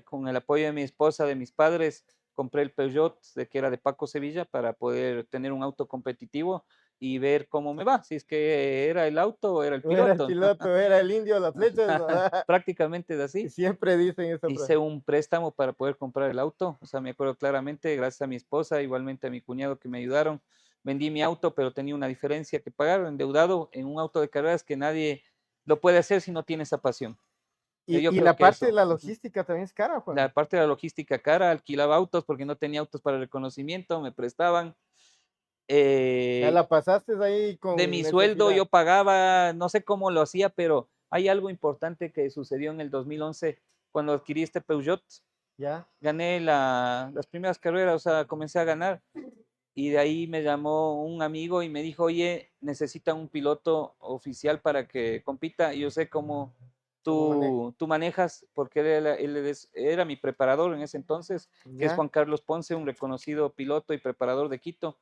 Con el apoyo de mi esposa, de mis padres, compré el Peugeot, que era de Paco Sevilla, para poder tener un auto competitivo y ver cómo me va, si es que era el auto o era el piloto. Era el piloto, era el indio, las flechas. Prácticamente es así. Siempre dicen eso. Hice un préstamo para poder comprar el auto, o sea, me acuerdo claramente, gracias a mi esposa, igualmente a mi cuñado que me ayudaron. Vendí mi auto, pero tenía una diferencia que pagar, endeudado en un auto de carreras que nadie lo puede hacer si no tiene esa pasión. Y la parte de la logística también es cara, Juan. La parte de la logística cara, alquilaba autos porque no tenía autos para reconocimiento, me prestaban. Ya la pasaste ahí con... De mi sueldo yo pagaba, no sé cómo lo hacía, pero hay algo importante que sucedió en el 2011 cuando adquirí este Peugeot. Ya. Gané las primeras carreras, o sea, comencé a ganar. Y de ahí me llamó un amigo y me dijo, oye, necesita un piloto oficial para que compita. Y yo sé cómo tú manejas, porque él era mi preparador en ese entonces, que es Juan Carlos Ponce, un reconocido piloto y preparador de Quito.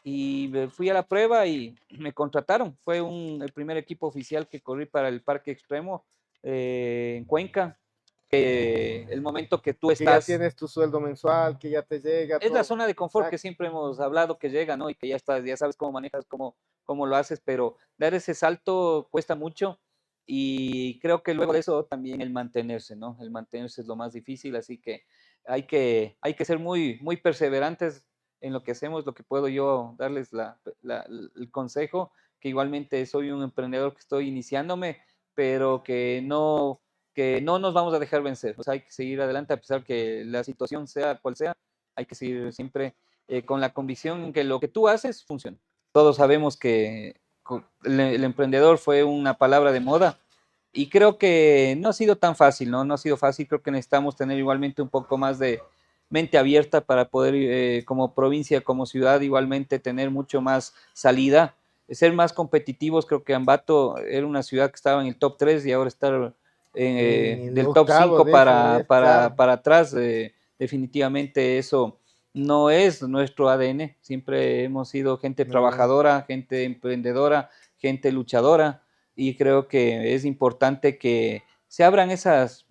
Y fui a la prueba y me contrataron. Fue el primer equipo oficial que corrí para el Parque Extremo en Cuenca. El momento que tú estás... Que ya tienes tu sueldo mensual, que ya te llega. Es la zona de confort que siempre hemos hablado que llega, ¿no? Y que ya estás, ya sabes cómo manejas, cómo lo haces, pero dar ese salto cuesta mucho y creo que luego de eso también el mantenerse, ¿no? El mantenerse es lo más difícil, así que hay que ser muy, muy perseverantes en lo que hacemos. Lo que puedo yo darles el consejo, que igualmente soy un emprendedor que estoy iniciándome, pero que no nos vamos a dejar vencer. O sea, hay que seguir adelante a pesar que la situación sea cual sea, hay que seguir siempre con la convicción en que lo que tú haces funciona. Todos sabemos que el emprendedor fue una palabra de moda y creo que no ha sido tan fácil, ¿no? No ha sido fácil, creo que necesitamos tener igualmente un poco más de mente abierta para poder, como provincia, como ciudad, igualmente tener mucho más salida, ser más competitivos. Creo que Ambato era una ciudad que estaba en el top 3 y ahora está del top 5 para atrás. Definitivamente eso no es nuestro ADN. Siempre hemos sido gente trabajadora, gente emprendedora, gente luchadora, y creo que es importante que se abran esas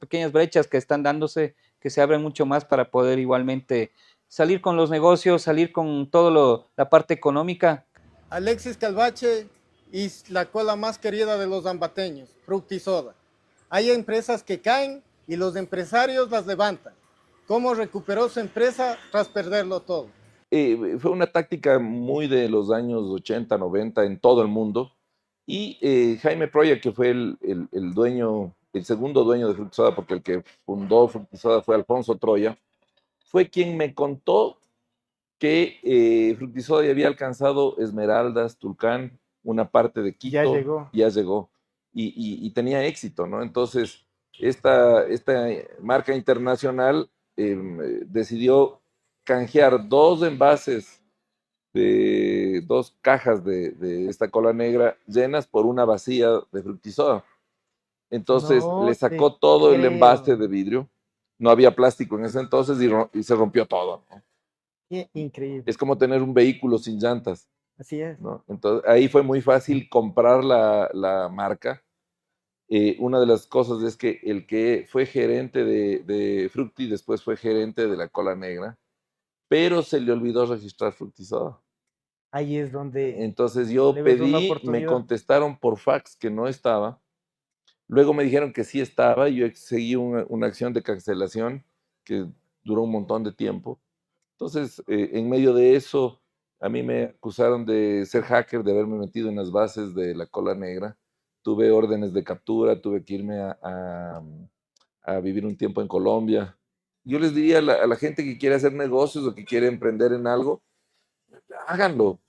pequeñas brechas que están dándose, que se abran mucho más para poder igualmente salir con los negocios, salir con todo la parte económica. Alexis Calvache y la cola más querida de los ambateños, Fructisoda. Hay empresas que caen y los empresarios las levantan. ¿Cómo recuperó su empresa tras perderlo todo? Fue una táctica muy de los años 80, 90 en todo el mundo. Y Jaime Proya, que fue el dueño, el segundo dueño de Fructisoda, porque el que fundó Fructisoda fue Alfonso Troya, fue quien me contó que Fructisoda ya había alcanzado Esmeraldas, Tulcán, una parte de Quito. Ya llegó. Y tenía éxito, ¿no? Entonces, esta marca internacional decidió canjear 2 envases de 2 cajas de esta cola negra llenas por una vacía de Fructisoda. Entonces le sacó todo el envase de vidrio. No había plástico en ese entonces y se rompió todo, ¿no? Qué increíble. Es como tener un vehículo sin llantas. Así es. ¿No? Entonces ahí fue muy fácil comprar la marca. Una de las cosas es que el que fue gerente de Fructi después fue gerente de la cola negra, pero se le olvidó registrar Fructisoda. Ahí es donde... Entonces yo pedí, me contestaron por fax que no estaba. Luego me dijeron que sí estaba y yo seguí una acción de cancelación que duró un montón de tiempo. Entonces, en medio de eso, a mí me acusaron de ser hacker, de haberme metido en las bases de la cola negra. Tuve órdenes de captura, tuve que irme a vivir un tiempo en Colombia. Yo les diría a la gente que quiere hacer negocios o que quiere emprender en algo, háganlo.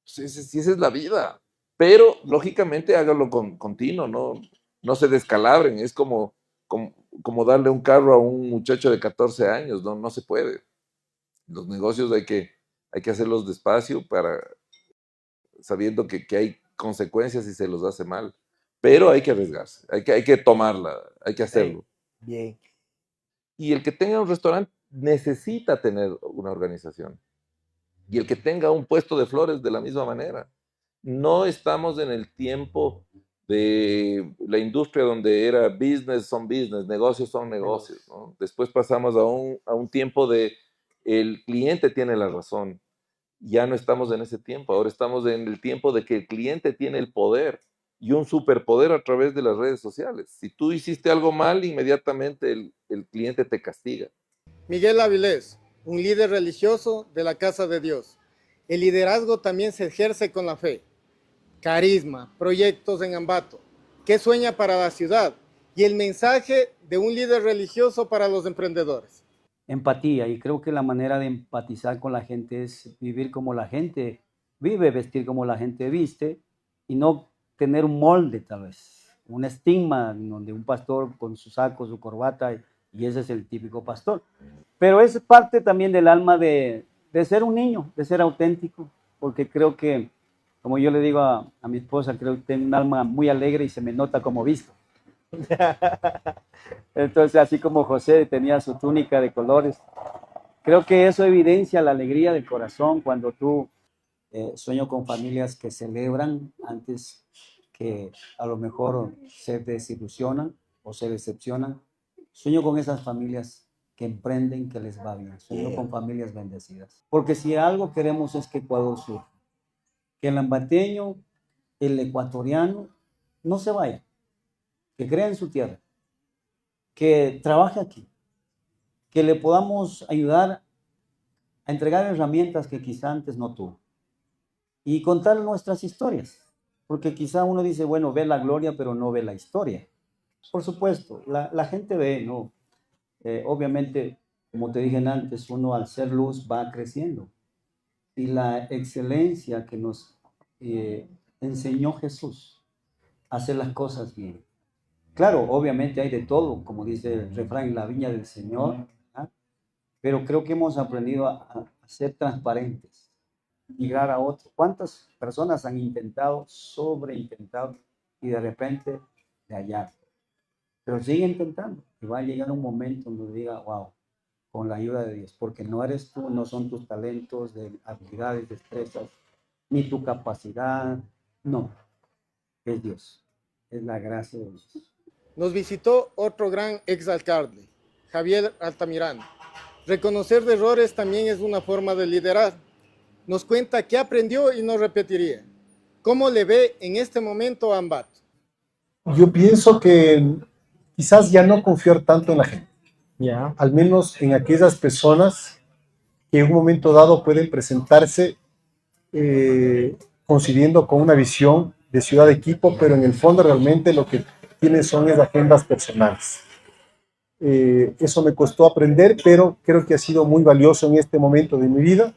Si esa es la vida. Pero, lógicamente, háganlo continuo, no se descalabren. Es como darle un carro a un muchacho de 14 años, no se puede. Los negocios hay que hacerlos despacio sabiendo que hay consecuencias si se los hace mal. Pero hay que arriesgarse, hay que tomarla, hay que hacerlo. Bien. Y el que tenga un restaurante necesita tener una organización. Y el que tenga un puesto de flores de la misma manera. No estamos en el tiempo de la industria donde era business son business, negocios son negocios, ¿no? Después pasamos a un tiempo de el cliente tiene la razón. Ya no estamos en ese tiempo, ahora estamos en el tiempo de que el cliente tiene el poder y un superpoder a través de las redes sociales. Si tú hiciste algo mal, inmediatamente el cliente te castiga. Miguel Avilés, un líder religioso de la Casa de Dios. El liderazgo también se ejerce con la fe. Carisma, proyectos en Ambato. ¿Qué sueña para la ciudad? Y el mensaje de un líder religioso para los emprendedores. Empatía, y creo que la manera de empatizar con la gente es vivir como la gente vive, vestir como la gente viste y no tener un molde tal vez, un estigma donde un pastor con su saco, su corbata y ese es el típico pastor. Pero es parte también del alma de ser un niño, de ser auténtico, porque creo que, como yo le digo a mi esposa, creo que tengo un alma muy alegre y se me nota como visto. Entonces, así como José tenía su túnica de colores, creo que eso evidencia la alegría del corazón cuando tú sueño con familias que celebran antes que a lo mejor se desilusionan o se decepcionan. Sueño con esas familias que emprenden, que les va bien. Sueño con familias bendecidas. Porque si algo queremos es que Ecuador surja, que el ambateño, el ecuatoriano, no se vaya, que crea en su tierra, que trabaje aquí, que le podamos ayudar a entregar herramientas que quizá antes no tuvo y contar nuestras historias, porque quizá uno dice, bueno, ve la gloria, pero no ve la historia. Por supuesto, la gente ve, ¿no? Obviamente, como te dije antes, uno al ser luz va creciendo y la excelencia que nos enseñó Jesús a hacer las cosas bien. Claro, obviamente hay de todo, como dice el refrán, la viña del Señor, ¿verdad? Pero creo que hemos aprendido a ser transparentes, migrar a otros. ¿Cuántas personas han intentado, sobreintentado y de repente de hallar? Pero sigue intentando y va a llegar un momento donde diga, wow, con la ayuda de Dios, porque no eres tú, no son tus talentos, habilidades, destrezas, ni tu capacidad, no, es Dios, es la gracia de Dios. Nos visitó otro gran exalcalde, Javier Altamirano. Reconocer de errores también es una forma de liderar. Nos cuenta qué aprendió y no repetiría. ¿Cómo le ve en este momento a Ambato? Yo pienso que quizás ya no confiar tanto en la gente. Al menos en aquellas personas que en un momento dado pueden presentarse coincidiendo con una visión de ciudad equipo, pero en el fondo realmente lo que tienen son es agendas personales. Eso me costó aprender, pero creo que ha sido muy valioso en este momento de mi vida,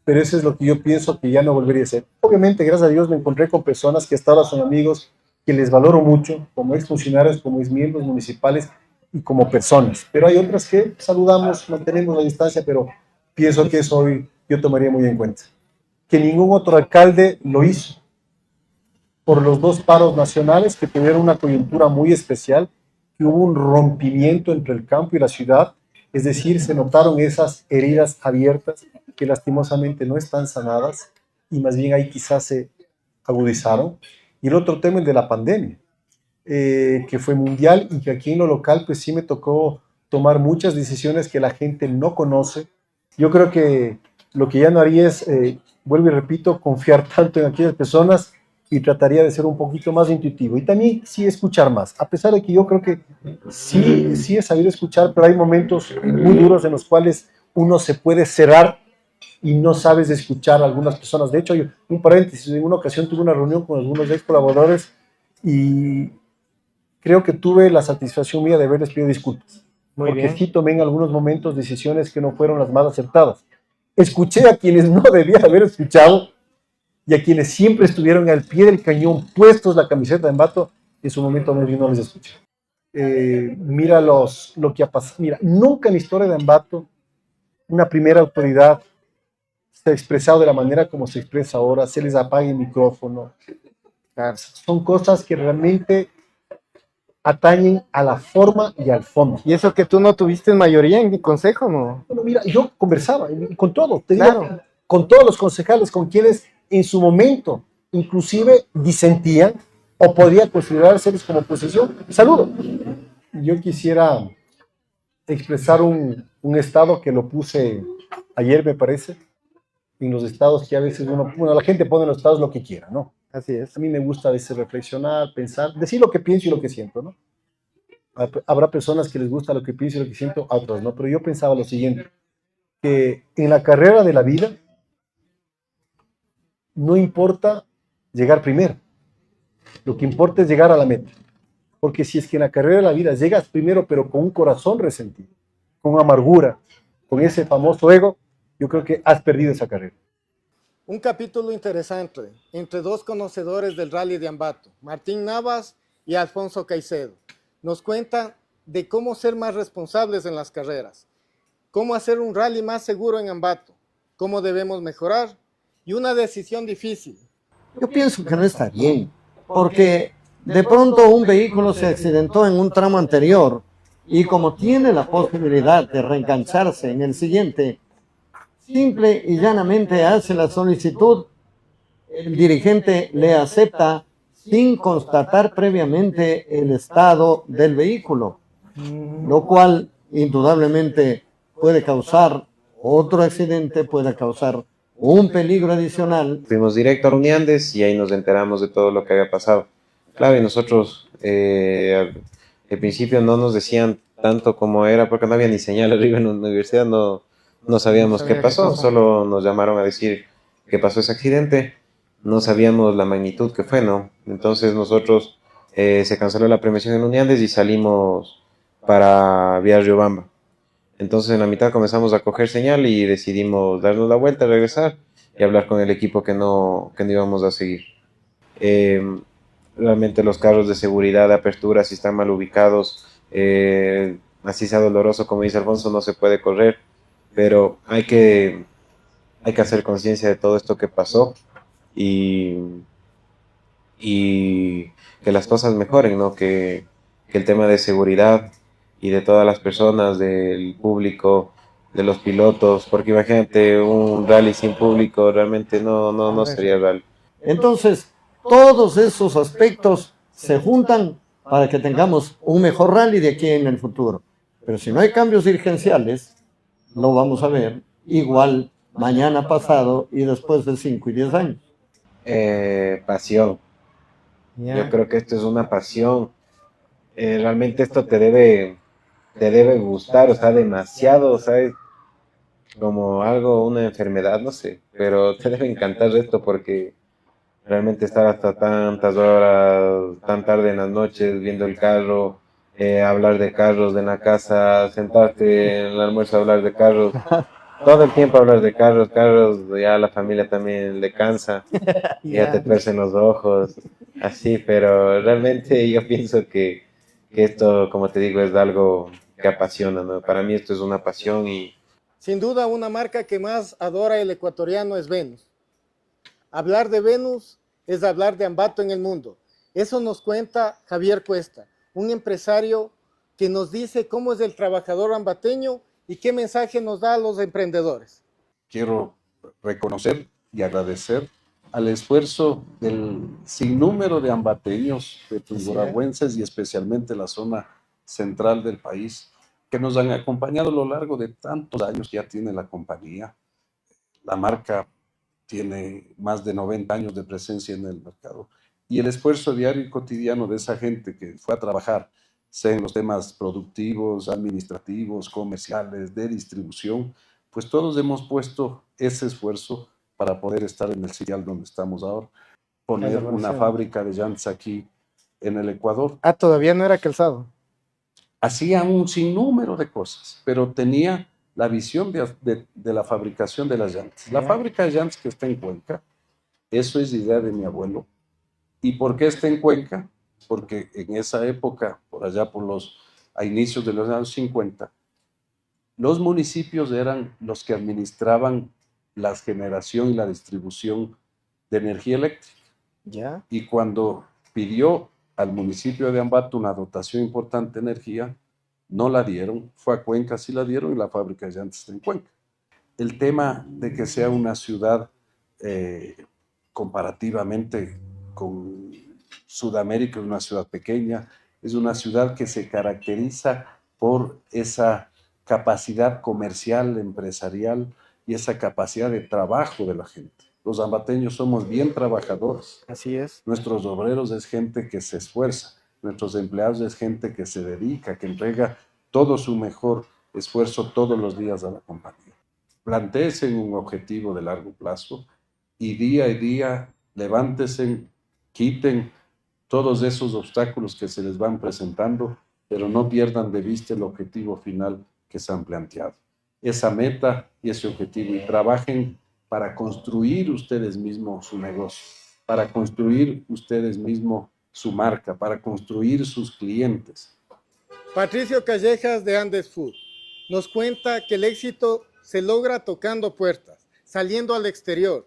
pero eso es lo que yo pienso que ya no volvería a hacer. Obviamente, gracias a Dios, me encontré con personas que hasta ahora son amigos, que les valoro mucho, como exfuncionarios, como exmiembros municipales y como personas. Pero hay otras que saludamos, mantenemos la distancia, pero pienso que eso hoy yo tomaría muy en cuenta. Que ningún otro alcalde lo hizo por los dos paros nacionales que tuvieron una coyuntura muy especial, que hubo un rompimiento entre el campo y la ciudad, es decir, se notaron esas heridas abiertas que lastimosamente no están sanadas y más bien ahí quizás se agudizaron. Y el otro tema, el de la pandemia, que fue mundial y que aquí en lo local pues sí me tocó tomar muchas decisiones que la gente no conoce. Yo creo que lo que ya no haría es, vuelvo y repito, confiar tanto en aquellas personas y trataría de ser un poquito más intuitivo. Y también sí escuchar más, a pesar de que yo creo que sí he sabido escuchar, pero hay momentos muy duros en los cuales uno se puede cerrar y no sabes escuchar a algunas personas. De hecho, un paréntesis, en una ocasión tuve una reunión con algunos ex colaboradores y creo que tuve la satisfacción mía de haberles pedido disculpas. Porque sí tomé en algunos momentos decisiones que no fueron las más acertadas. Escuché a quienes no debía haber escuchado y a quienes siempre estuvieron al pie del cañón, puestos la camiseta de Ambato, en su momento no les escuché. Mira lo que ha pasado. Mira, nunca en la historia de Ambato una primera autoridad se ha expresado de la manera como se expresa ahora, se les apaga el micrófono. Son cosas que realmente atañen a la forma y al fondo. Y eso que tú no tuviste en mayoría en mi consejo, ¿no? Bueno, mira, yo conversaba con todo, Claro. con todos los concejales, con quienes en su momento inclusive disentían o podía considerárseles como oposición. Saludo. Yo quisiera expresar un estado que lo puse ayer, me parece, en los estados que a veces la gente pone en los estados lo que quiera, ¿no? Así es. A mí me gusta a veces reflexionar, pensar, decir lo que pienso y lo que siento, ¿no? Habrá personas que les gusta lo que pienso y lo que siento, a otros no, pero yo pensaba lo siguiente, que en la carrera de la vida no importa llegar primero, lo que importa es llegar a la meta, porque si es que en la carrera de la vida llegas primero pero con un corazón resentido, con amargura, con ese famoso ego, yo creo que has perdido esa carrera. Un capítulo interesante entre dos conocedores del rally de Ambato, Martín Navas y Alfonso Caicedo. Nos cuentan de cómo ser más responsables en las carreras, cómo hacer un rally más seguro en Ambato, cómo debemos mejorar y una decisión difícil. Yo pienso que no está bien, porque de pronto un vehículo se accidentó en un tramo anterior y como tiene la posibilidad de reengancharse en el siguiente, simple y llanamente hace la solicitud, el dirigente le acepta sin constatar previamente el estado del vehículo, lo cual indudablemente puede causar otro accidente, puede causar un peligro adicional. Fuimos directo a Uniandes y ahí nos enteramos de todo lo que había pasado. Claro, y nosotros al principio no nos decían tanto cómo era, porque no había ni señal arriba en la universidad, no sabíamos qué pasó, solo nos llamaron a decir que pasó ese accidente, no sabíamos la magnitud que fue, ¿no? Entonces nosotros se canceló la premiación en Uniandes y salimos para vía Riobamba. Entonces en la mitad comenzamos a coger señal y decidimos darnos la vuelta, regresar, y hablar con el equipo que no íbamos a seguir. Realmente los carros de seguridad de apertura, si están mal ubicados, así sea doloroso, como dice Alfonso, no se puede correr, pero hay que hacer conciencia de todo esto que pasó y que las cosas mejoren, ¿no? Que el tema de seguridad y de todas las personas, del público, de los pilotos, porque imagínate un rally sin público, realmente no sería rally. Entonces, todos esos aspectos se juntan para que tengamos un mejor rally de aquí en el futuro. Pero si no hay cambios dirigenciales, lo vamos a ver igual mañana, pasado y después de 5 y 10 años. Pasión. Yo creo que esto es una pasión. Realmente esto te debe gustar, o sea, demasiado, ¿sabes? Como algo, una enfermedad, no sé, pero te debe encantar esto porque realmente estar hasta tantas horas, tan tarde en las noches viendo el carro, hablar de carros en la casa, sentarte en el almuerzo a hablar de carros, todo el tiempo hablar de carros, ya a la familia también le cansa, ya te tuercen los ojos, así, pero realmente yo pienso que esto, como te digo, es algo que apasiona, ¿no? Para mí esto es una pasión y... Sin duda, una marca que más adora el ecuatoriano es Venus. Hablar de Venus es hablar de Ambato en el mundo. Eso nos cuenta Javier Cuesta, un empresario que nos dice cómo es el trabajador ambateño y qué mensaje nos da a los emprendedores. Quiero reconocer y agradecer al esfuerzo del sinnúmero de ambateños, de tungurahüenses y especialmente la zona central del país, que nos han acompañado a lo largo de tantos años. Ya tiene la compañía. La marca tiene más de 90 años de presencia en el mercado. Y el esfuerzo diario y cotidiano de esa gente que fue a trabajar, sea en los temas productivos, administrativos, comerciales, de distribución, pues todos hemos puesto ese esfuerzo para poder estar en el sitial donde estamos ahora. Poner una fábrica de llantas aquí en el Ecuador. Ah, todavía no era calzado. Hacía un sinnúmero de cosas, pero tenía la visión de la fabricación de las llantas. La fábrica de llantas que está en Cuenca, eso es idea de mi abuelo. ¿Y por qué está en Cuenca? Porque en esa época, por allá a inicios de los años 50, los municipios eran los que administraban la generación y la distribución de energía eléctrica. ¿Ya? Y cuando pidió al municipio de Ambato una dotación importante de energía, no la dieron, fue a Cuenca, sí la dieron y la fábrica de llantas está en Cuenca. El tema de que sea una ciudad comparativamente con Sudamérica, es una ciudad pequeña, es una ciudad que se caracteriza por esa capacidad comercial, empresarial y esa capacidad de trabajo de la gente. Los ambateños somos bien trabajadores. Así es. Nuestros obreros es gente que se esfuerza. Nuestros empleados es gente que se dedica, que entrega todo su mejor esfuerzo todos los días a la compañía. Plantéense un objetivo de largo plazo y día levántese, quiten todos esos obstáculos que se les van presentando, pero no pierdan de vista el objetivo final que se han planteado. Esa meta y ese objetivo, y trabajen para construir ustedes mismos su negocio, para construir ustedes mismos su marca, para construir sus clientes. Patricio Callejas de Andes Food nos cuenta que el éxito se logra tocando puertas, saliendo al exterior.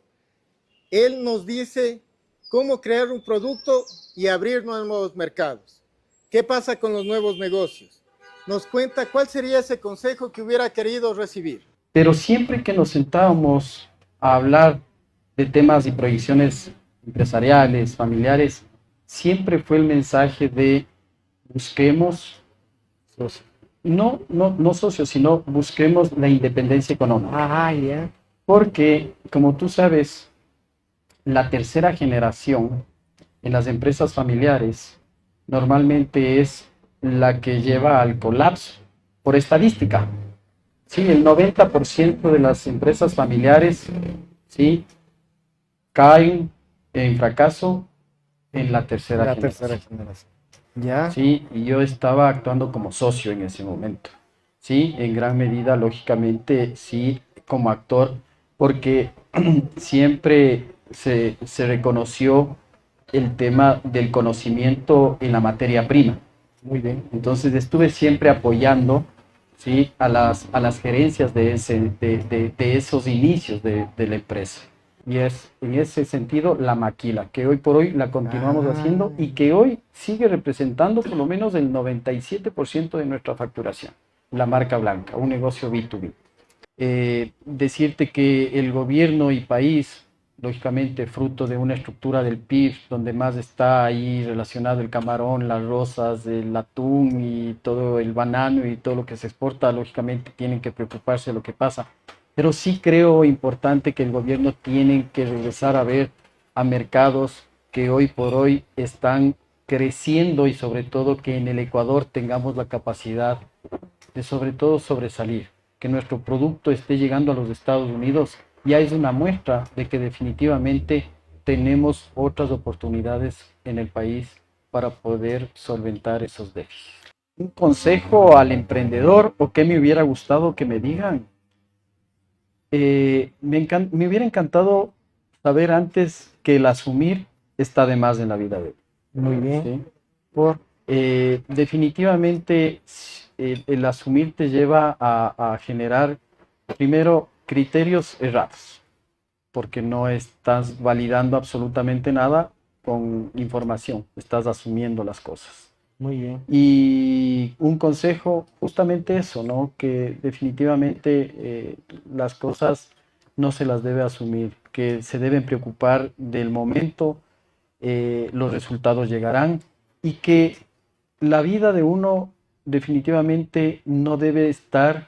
Él nos dice cómo crear un producto y abrir nuevos mercados. ¿Qué pasa con los nuevos negocios? Nos cuenta cuál sería ese consejo que hubiera querido recibir. Pero siempre que nos sentábamos a hablar de temas y proyecciones empresariales, familiares, siempre fue el mensaje de busquemos, no socios, sino busquemos la independencia económica. Porque, como tú sabes, la tercera generación en las empresas familiares normalmente es la que lleva al colapso, por estadística. Sí, el 90% de las empresas familiares, sí, caen en fracaso en la tercera generación. ¿Ya? Sí, y yo estaba actuando como socio en ese momento. Sí, en gran medida, lógicamente, sí, como actor, porque siempre se reconoció el tema del conocimiento en la materia prima. Muy bien. Entonces estuve siempre apoyando, ¿sí?, a las gerencias de esos inicios de la empresa. Y es en ese sentido la maquila, que hoy por hoy la continuamos haciendo y que hoy sigue representando por lo menos el 97% de nuestra facturación. La marca blanca, un negocio B2B. Decirte que el gobierno y país, lógicamente fruto de una estructura del PIB, donde más está ahí relacionado el camarón, las rosas, el atún y todo el banano y todo lo que se exporta, lógicamente tienen que preocuparse de lo que pasa. Pero sí creo importante que el gobierno tiene que regresar a ver a mercados que hoy por hoy están creciendo y sobre todo que en el Ecuador tengamos la capacidad de sobre todo sobresalir, que nuestro producto esté llegando a los Estados Unidos. Ya es una muestra de que definitivamente tenemos otras oportunidades en el país para poder solventar esos déficits. Un consejo al emprendedor, o qué me hubiera gustado que me digan. Me hubiera encantado saber antes que el asumir está de más en la vida de él. Muy bien. ¿Sí? Definitivamente el asumir te lleva a generar primero criterios errados, porque no estás validando absolutamente nada con información, estás asumiendo las cosas. Muy bien. Y un consejo, justamente eso, ¿no? Que definitivamente las cosas no se las debe asumir, que se deben preocupar del momento, los resultados llegarán y que la vida de uno definitivamente no debe estar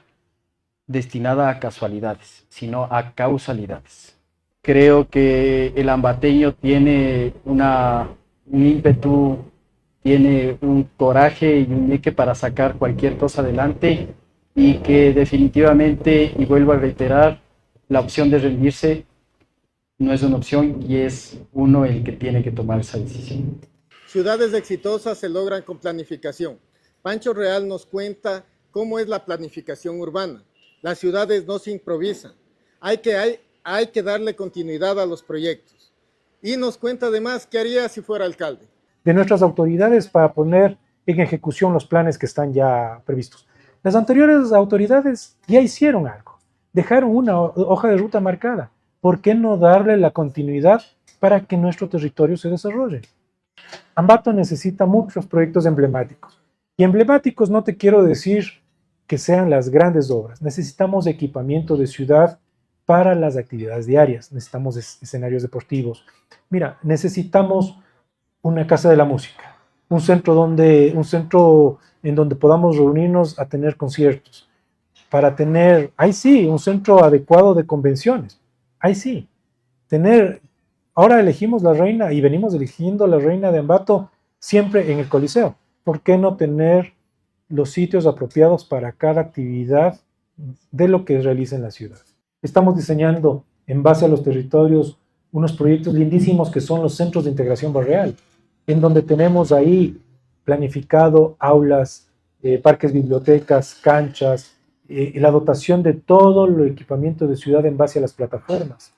destinada a casualidades, sino a causalidades. Creo que el ambateño tiene un ímpetu, tiene un coraje y un ñeque para sacar cualquier cosa adelante y que definitivamente, y vuelvo a reiterar, la opción de rendirse no es una opción y es uno el que tiene que tomar esa decisión. Ciudades exitosas se logran con planificación. Pancho Real nos cuenta cómo es la planificación urbana. Las ciudades no se improvisan. Hay que darle continuidad a los proyectos. Y nos cuenta además qué haría si fuera alcalde. De nuestras autoridades para poner en ejecución los planes que están ya previstos. Las anteriores autoridades ya hicieron algo, dejaron una hoja de ruta marcada. ¿Por qué no darle la continuidad para que nuestro territorio se desarrolle? Ambato necesita muchos proyectos emblemáticos. Y emblemáticos no te quiero decir que sean las grandes obras. Necesitamos equipamiento de ciudad para las actividades diarias. Necesitamos escenarios deportivos. Mira, necesitamos una casa de la música, un centro en donde podamos reunirnos a tener conciertos, para tener, ahí sí, un centro adecuado de convenciones, ahí sí, ahora elegimos la reina y venimos eligiendo la reina de Ambato siempre en el Coliseo. ¿Por qué no tener los sitios apropiados para cada actividad de lo que realiza en la ciudad? Estamos diseñando en base a los territorios unos proyectos lindísimos que son los centros de integración barrial, en donde tenemos ahí planificado aulas, parques, bibliotecas, canchas, la dotación de todo el equipamiento de ciudad en base a las plataformas.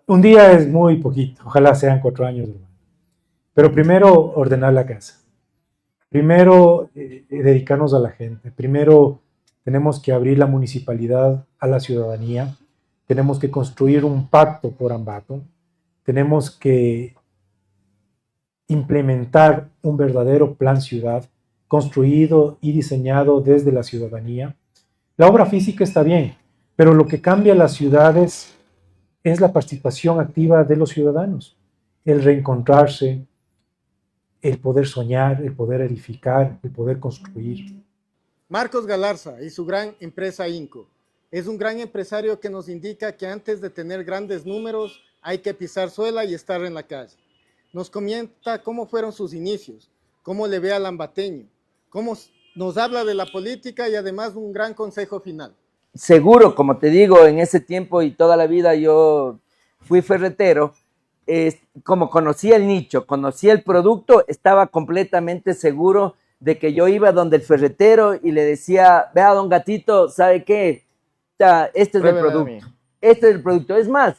Un día es muy poquito, ojalá sean 4 años, hermano. Pero primero ordenar la casa, primero dedicarnos a la gente, primero tenemos que abrir la municipalidad a la ciudadanía, tenemos que construir un pacto por Ambato, tenemos que implementar un verdadero plan ciudad construido y diseñado desde la ciudadanía. La obra física está bien, pero lo que cambia las ciudades es la participación activa de los ciudadanos, el reencontrarse, el poder soñar, el poder edificar, el poder construir. Marcos Galarza y su gran empresa Inco. Es un gran empresario que nos indica que antes de tener grandes números hay que pisar suela y estar en la calle. Nos comenta cómo fueron sus inicios, cómo le ve al ambateño, cómo nos habla de la política y además un gran consejo final. Seguro, como te digo, en ese tiempo y toda la vida yo fui ferretero, como conocía el nicho, conocía el producto, estaba completamente seguro de que yo iba donde el ferretero y le decía, vea don Gatito, ¿sabe qué? Este es el producto, este es el producto. Es más,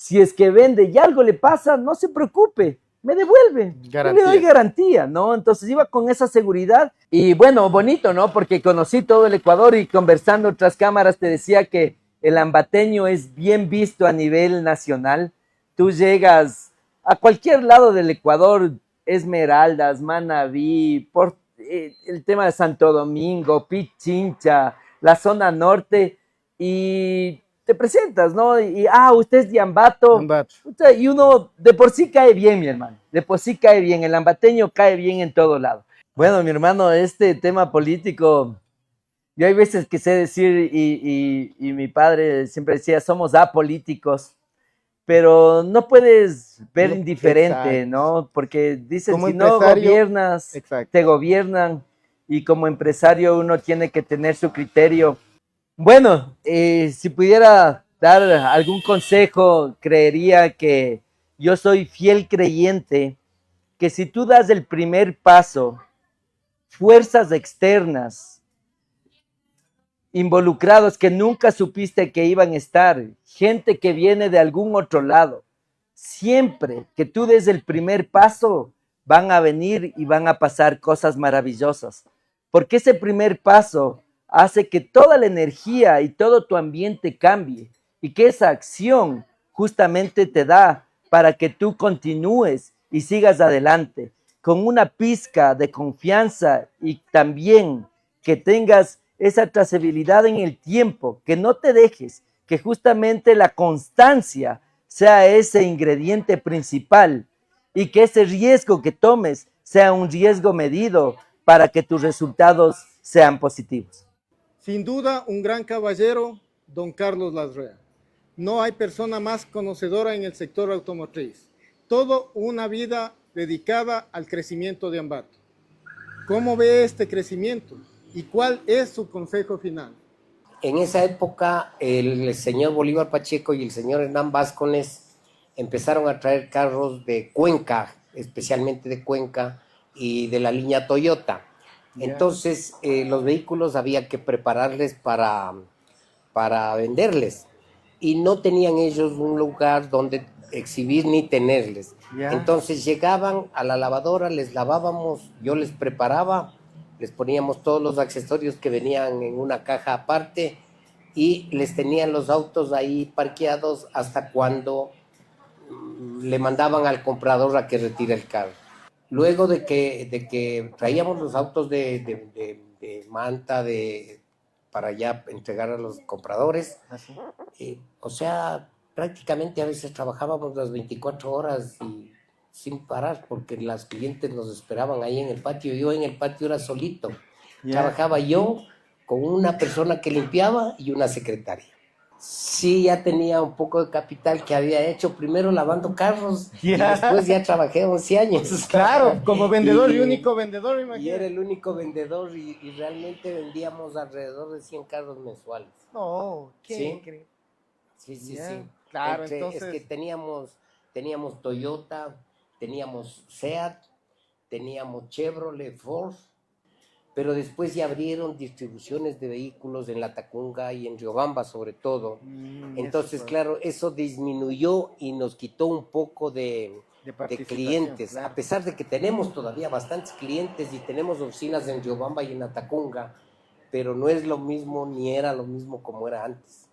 Si es que vende y algo le pasa, no se preocupe, me devuelve. Yo le doy garantía, ¿no? Entonces iba con esa seguridad y bueno, bonito, ¿no? Porque conocí todo el Ecuador y conversando tras cámaras te decía que el ambateño es bien visto a nivel nacional. Tú llegas a cualquier lado del Ecuador, Esmeraldas, Manabí, el tema de Santo Domingo, Pichincha, la zona norte, y te presentas, ¿no? Y usted es de Ambato. Y uno de por sí cae bien, mi hermano. De por sí cae bien. El ambateño cae bien en todo lado. Bueno, mi hermano, este tema político, yo hay veces que sé decir, y mi padre siempre decía, somos apolíticos, pero no puedes ver indiferente, ¿no? Porque dicen, si no gobiernas, te gobiernan, y como empresario uno tiene que tener su criterio. Bueno, si pudiera dar algún consejo, creería que yo soy fiel creyente que si tú das el primer paso, fuerzas externas, involucrados que nunca supiste que iban a estar, gente que viene de algún otro lado, siempre que tú des el primer paso, van a venir y van a pasar cosas maravillosas, porque ese primer paso hace que toda la energía y todo tu ambiente cambie y que esa acción justamente te da para que tú continúes y sigas adelante con una pizca de confianza y también que tengas esa trazabilidad en el tiempo, que no te dejes, que justamente la constancia sea ese ingrediente principal y que ese riesgo que tomes sea un riesgo medido para que tus resultados sean positivos. Sin duda, un gran caballero, don Carlos Larrea. No hay persona más conocedora en el sector automotriz. Todo una vida dedicada al crecimiento de Ambato. ¿Cómo ve este crecimiento? ¿Y cuál es su consejo final? En esa época, el señor Bolívar Pacheco y el señor Hernán Vázquez empezaron a traer carros de Cuenca, especialmente de Cuenca y de la línea Toyota. Entonces, los vehículos había que prepararles para venderles y no tenían ellos un lugar donde exhibir ni tenerles. Entonces llegaban a la lavadora, les lavábamos, yo les preparaba, les poníamos todos los accesorios que venían en una caja aparte y les tenían los autos ahí parqueados hasta cuando le mandaban al comprador a que retire el carro. Luego de que traíamos los autos de Manta para ya entregar a los compradores, o sea, prácticamente a veces trabajábamos las 24 horas y sin parar, porque las clientes nos esperaban ahí en el patio. Yo en el patio era solito. Trabajaba yo con una persona que limpiaba y una secretaria. Sí, ya tenía un poco de capital que había hecho primero lavando carros y después ya trabajé 11 años. Claro, como vendedor y único vendedor, imagínate. Y era el único vendedor y realmente vendíamos alrededor de 100 carros mensuales. No, qué ¿Sí? increíble. Sí. Claro, entonces... Es que teníamos Toyota, teníamos Seat, teníamos Chevrolet, Ford, pero después ya abrieron distribuciones de vehículos en La Tacunga y en Riobamba sobre todo. Entonces, claro, eso disminuyó y nos quitó un poco de clientes, claro. A pesar de que tenemos todavía bastantes clientes y tenemos oficinas en Riobamba y en La Tacunga, pero no es lo mismo ni era lo mismo como era antes.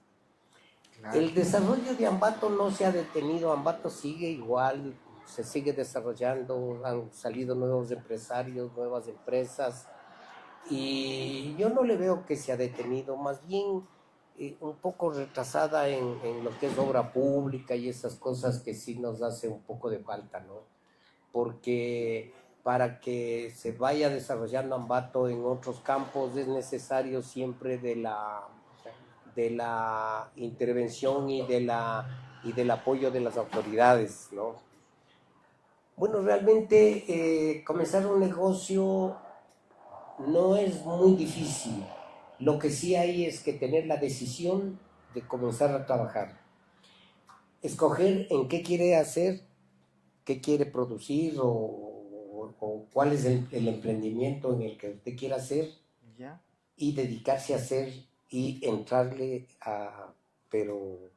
Claro. El desarrollo de Ambato no se ha detenido, Ambato sigue igual, se sigue desarrollando, han salido nuevos empresarios, nuevas empresas, y yo no le veo que se ha detenido, más bien un poco retrasada en lo que es obra pública y esas cosas que sí nos hace un poco de falta, ¿no? Porque para que se vaya desarrollando Ambato en otros campos es necesario siempre de la intervención y del apoyo de las autoridades, ¿no? Bueno, realmente comenzar un negocio no es muy difícil. Lo que sí hay es que tener la decisión de comenzar a trabajar. Escoger en qué quiere hacer, qué quiere producir o cuál es el emprendimiento en el que usted quiera hacer y dedicarse a hacer y entrarle pero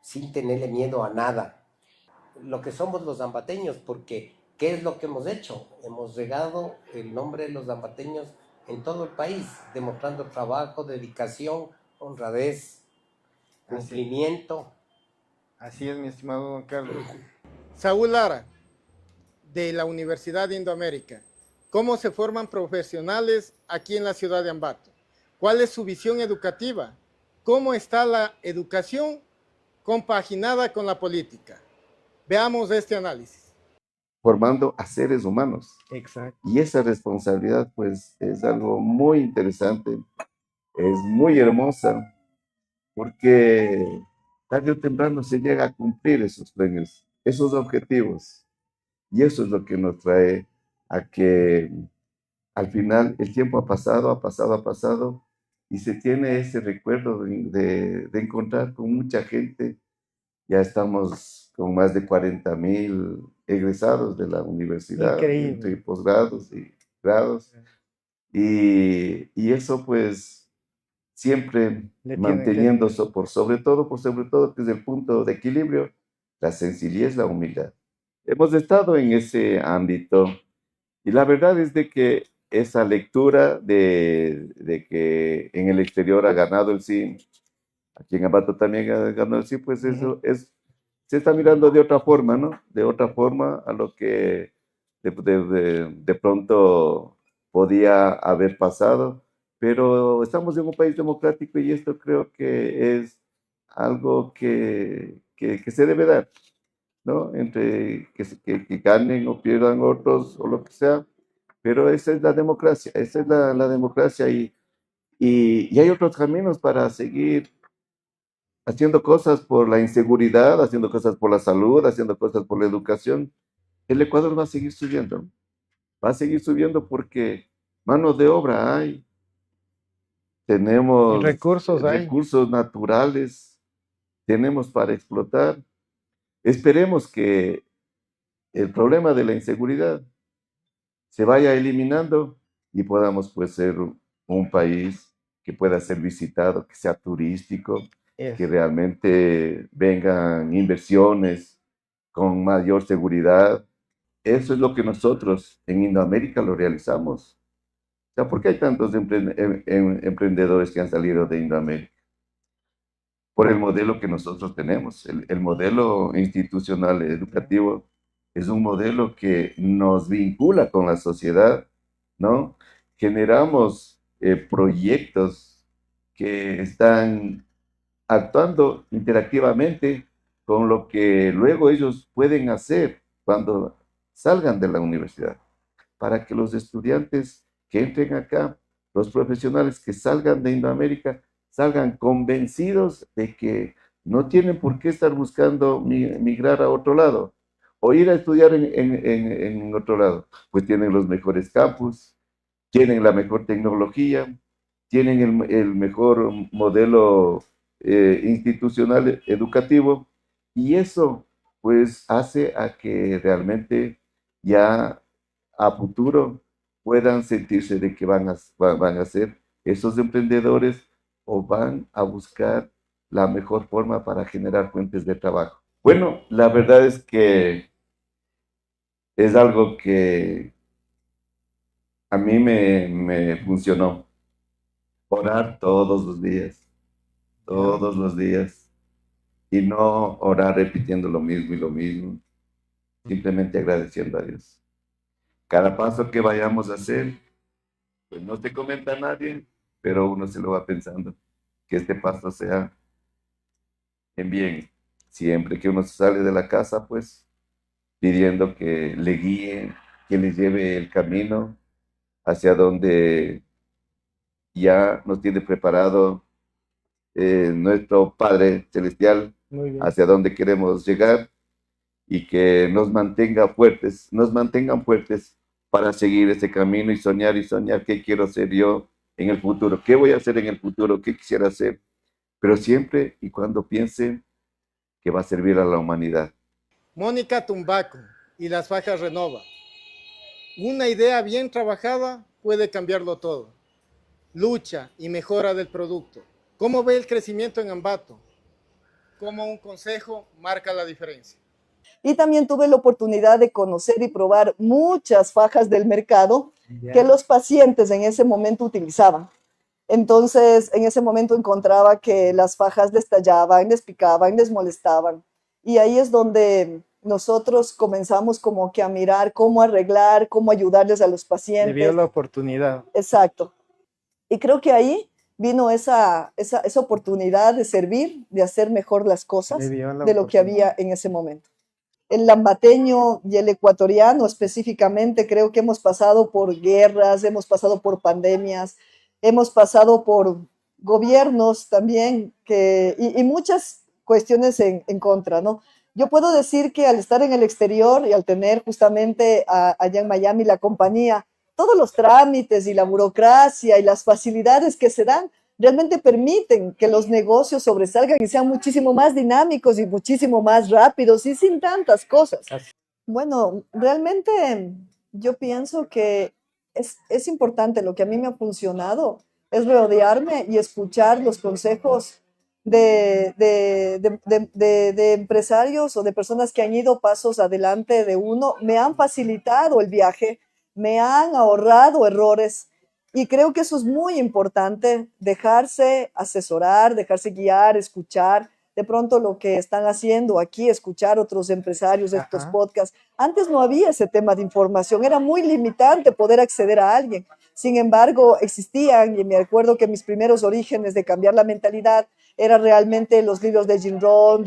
sin tenerle miedo a nada. Lo que somos los ambateños, porque ¿qué es lo que hemos hecho? Hemos regado el nombre de los ambateños en todo el país, demostrando trabajo, dedicación, honradez, cumplimiento. Así es, mi estimado don Carlos. Saúl Lara, de la Universidad de Indoamérica. ¿Cómo se forman profesionales aquí en la ciudad de Ambato? ¿Cuál es su visión educativa? ¿Cómo está la educación compaginada con la política? Veamos este análisis. Formando a seres humanos. Exacto. Y esa responsabilidad, pues, es algo muy interesante, es muy hermosa, porque tarde o temprano se llega a cumplir esos sueños, esos objetivos. Y eso es lo que nos trae a que al final el tiempo ha pasado, y se tiene ese recuerdo de encontrar con mucha gente. Ya estamos con más de 40,000 egresados de la universidad, Increíble. entre posgrados y grados. Y eso pues siempre manteniendo sobre todo que es el punto de equilibrio, la sencillez, la humildad. Hemos estado en ese ámbito y la verdad es de que esa lectura de que en el exterior ha ganado el sí, aquí en Ambato también ha ganado el sí, pues eso se está mirando de otra forma, ¿no? De otra forma a lo que de pronto podía haber pasado, pero estamos en un país democrático y esto creo que es algo que se debe dar, ¿no? Entre que ganen o pierdan otros o lo que sea, pero esa es la democracia, esa es la democracia y hay otros caminos para seguir haciendo cosas por la inseguridad, haciendo cosas por la salud, haciendo cosas por la educación. El Ecuador va a seguir subiendo porque mano de obra hay, tenemos recursos naturales, tenemos para explotar. Esperemos que el problema de la inseguridad se vaya eliminando y podamos pues ser un país que pueda ser visitado, que sea turístico, que realmente vengan inversiones con mayor seguridad. Eso es lo que nosotros en Indoamérica lo realizamos. O sea, ¿por qué hay tantos emprendedores que han salido de Indoamérica? Por el modelo que nosotros tenemos. El modelo institucional educativo es un modelo que nos vincula con la sociedad, ¿no? Generamos proyectos que están actuando interactivamente con lo que luego ellos pueden hacer cuando salgan de la universidad, para que los estudiantes que entren acá, los profesionales que salgan de Indoamérica, salgan convencidos de que no tienen por qué estar buscando migrar a otro lado o ir a estudiar en otro lado, pues tienen los mejores campus, tienen la mejor tecnología, tienen el mejor modelo institucional educativo, y eso pues hace a que realmente ya a futuro puedan sentirse de que van a ser esos emprendedores o van a buscar la mejor forma para generar fuentes de trabajo. Bueno, la verdad es que es algo que a mí me funcionó. Orar todos los días, y no orar repitiendo lo mismo y lo mismo, simplemente agradeciendo a Dios. Cada paso que vayamos a hacer, pues no te comenta nadie, pero uno se lo va pensando, que este paso sea en bien. Siempre que uno sale de la casa, pues pidiendo que le guíe, que le lleve el camino hacia donde ya nos tiene preparado nuestro Padre Celestial, hacia donde queremos llegar, y que nos mantengan fuertes para seguir ese camino y soñar qué quiero hacer yo en el futuro, qué voy a hacer en el futuro, qué quisiera hacer, pero siempre y cuando piense que va a servir a la humanidad. Mónica Tumbaco y las Fajas Renova. Una idea bien trabajada puede cambiarlo todo. Lucha y mejora del producto. ¿Cómo ve el crecimiento en Ambato? cómo un consejo marca la diferencia. Y también tuve la oportunidad de conocer y probar muchas fajas del mercado que los pacientes en ese momento utilizaban. Entonces, en ese momento encontraba que las fajas les tallaban, les picaban, les molestaban. Y ahí es donde nosotros comenzamos como que a mirar cómo arreglar, cómo ayudarles a los pacientes. Le vio la oportunidad. Exacto. Y creo que ahí vino esa oportunidad de servir, de hacer mejor las cosas de lo que había en ese momento. El lambateño y el ecuatoriano específicamente, creo que hemos pasado por guerras, hemos pasado por pandemias, hemos pasado por gobiernos también y muchas cuestiones en contra, ¿no? Yo puedo decir que al estar en el exterior y al tener justamente allá en Miami la compañía, todos los trámites y la burocracia y las facilidades que se dan realmente permiten que los negocios sobresalgan y sean muchísimo más dinámicos y muchísimo más rápidos y sin tantas cosas. Bueno, realmente yo pienso que es importante. Lo que a mí me ha funcionado es rodearme y escuchar los consejos de empresarios o de personas que han ido pasos adelante de uno. Me han facilitado el viaje, me han ahorrado errores. Y creo que eso es muy importante, dejarse asesorar, dejarse guiar, escuchar de pronto lo que están haciendo aquí, escuchar otros empresarios, estos podcasts. Antes no había ese tema de información, era muy limitante poder acceder a alguien. Sin embargo, existían, y me acuerdo que mis primeros orígenes de cambiar la mentalidad eran realmente los libros de Jim Rohn,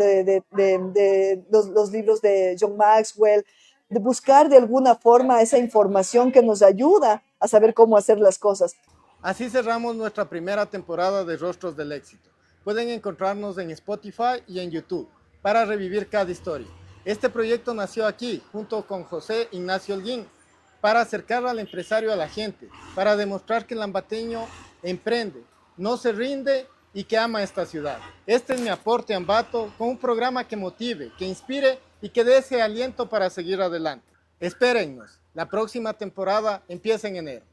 los libros de John Maxwell, de buscar de alguna forma esa información que nos ayuda a saber cómo hacer las cosas. Así cerramos nuestra primera temporada de Rostros del Éxito. Pueden encontrarnos en Spotify y en YouTube para revivir cada historia. Este proyecto nació aquí, junto con José Ignacio Holguín, para acercar al empresario a la gente, para demostrar que el lambateño emprende, no se rinde y que ama esta ciudad. Este es mi aporte a Ambato, con un programa que motive, que inspire y que dé ese aliento para seguir adelante. Espérennos, la próxima temporada empieza en enero.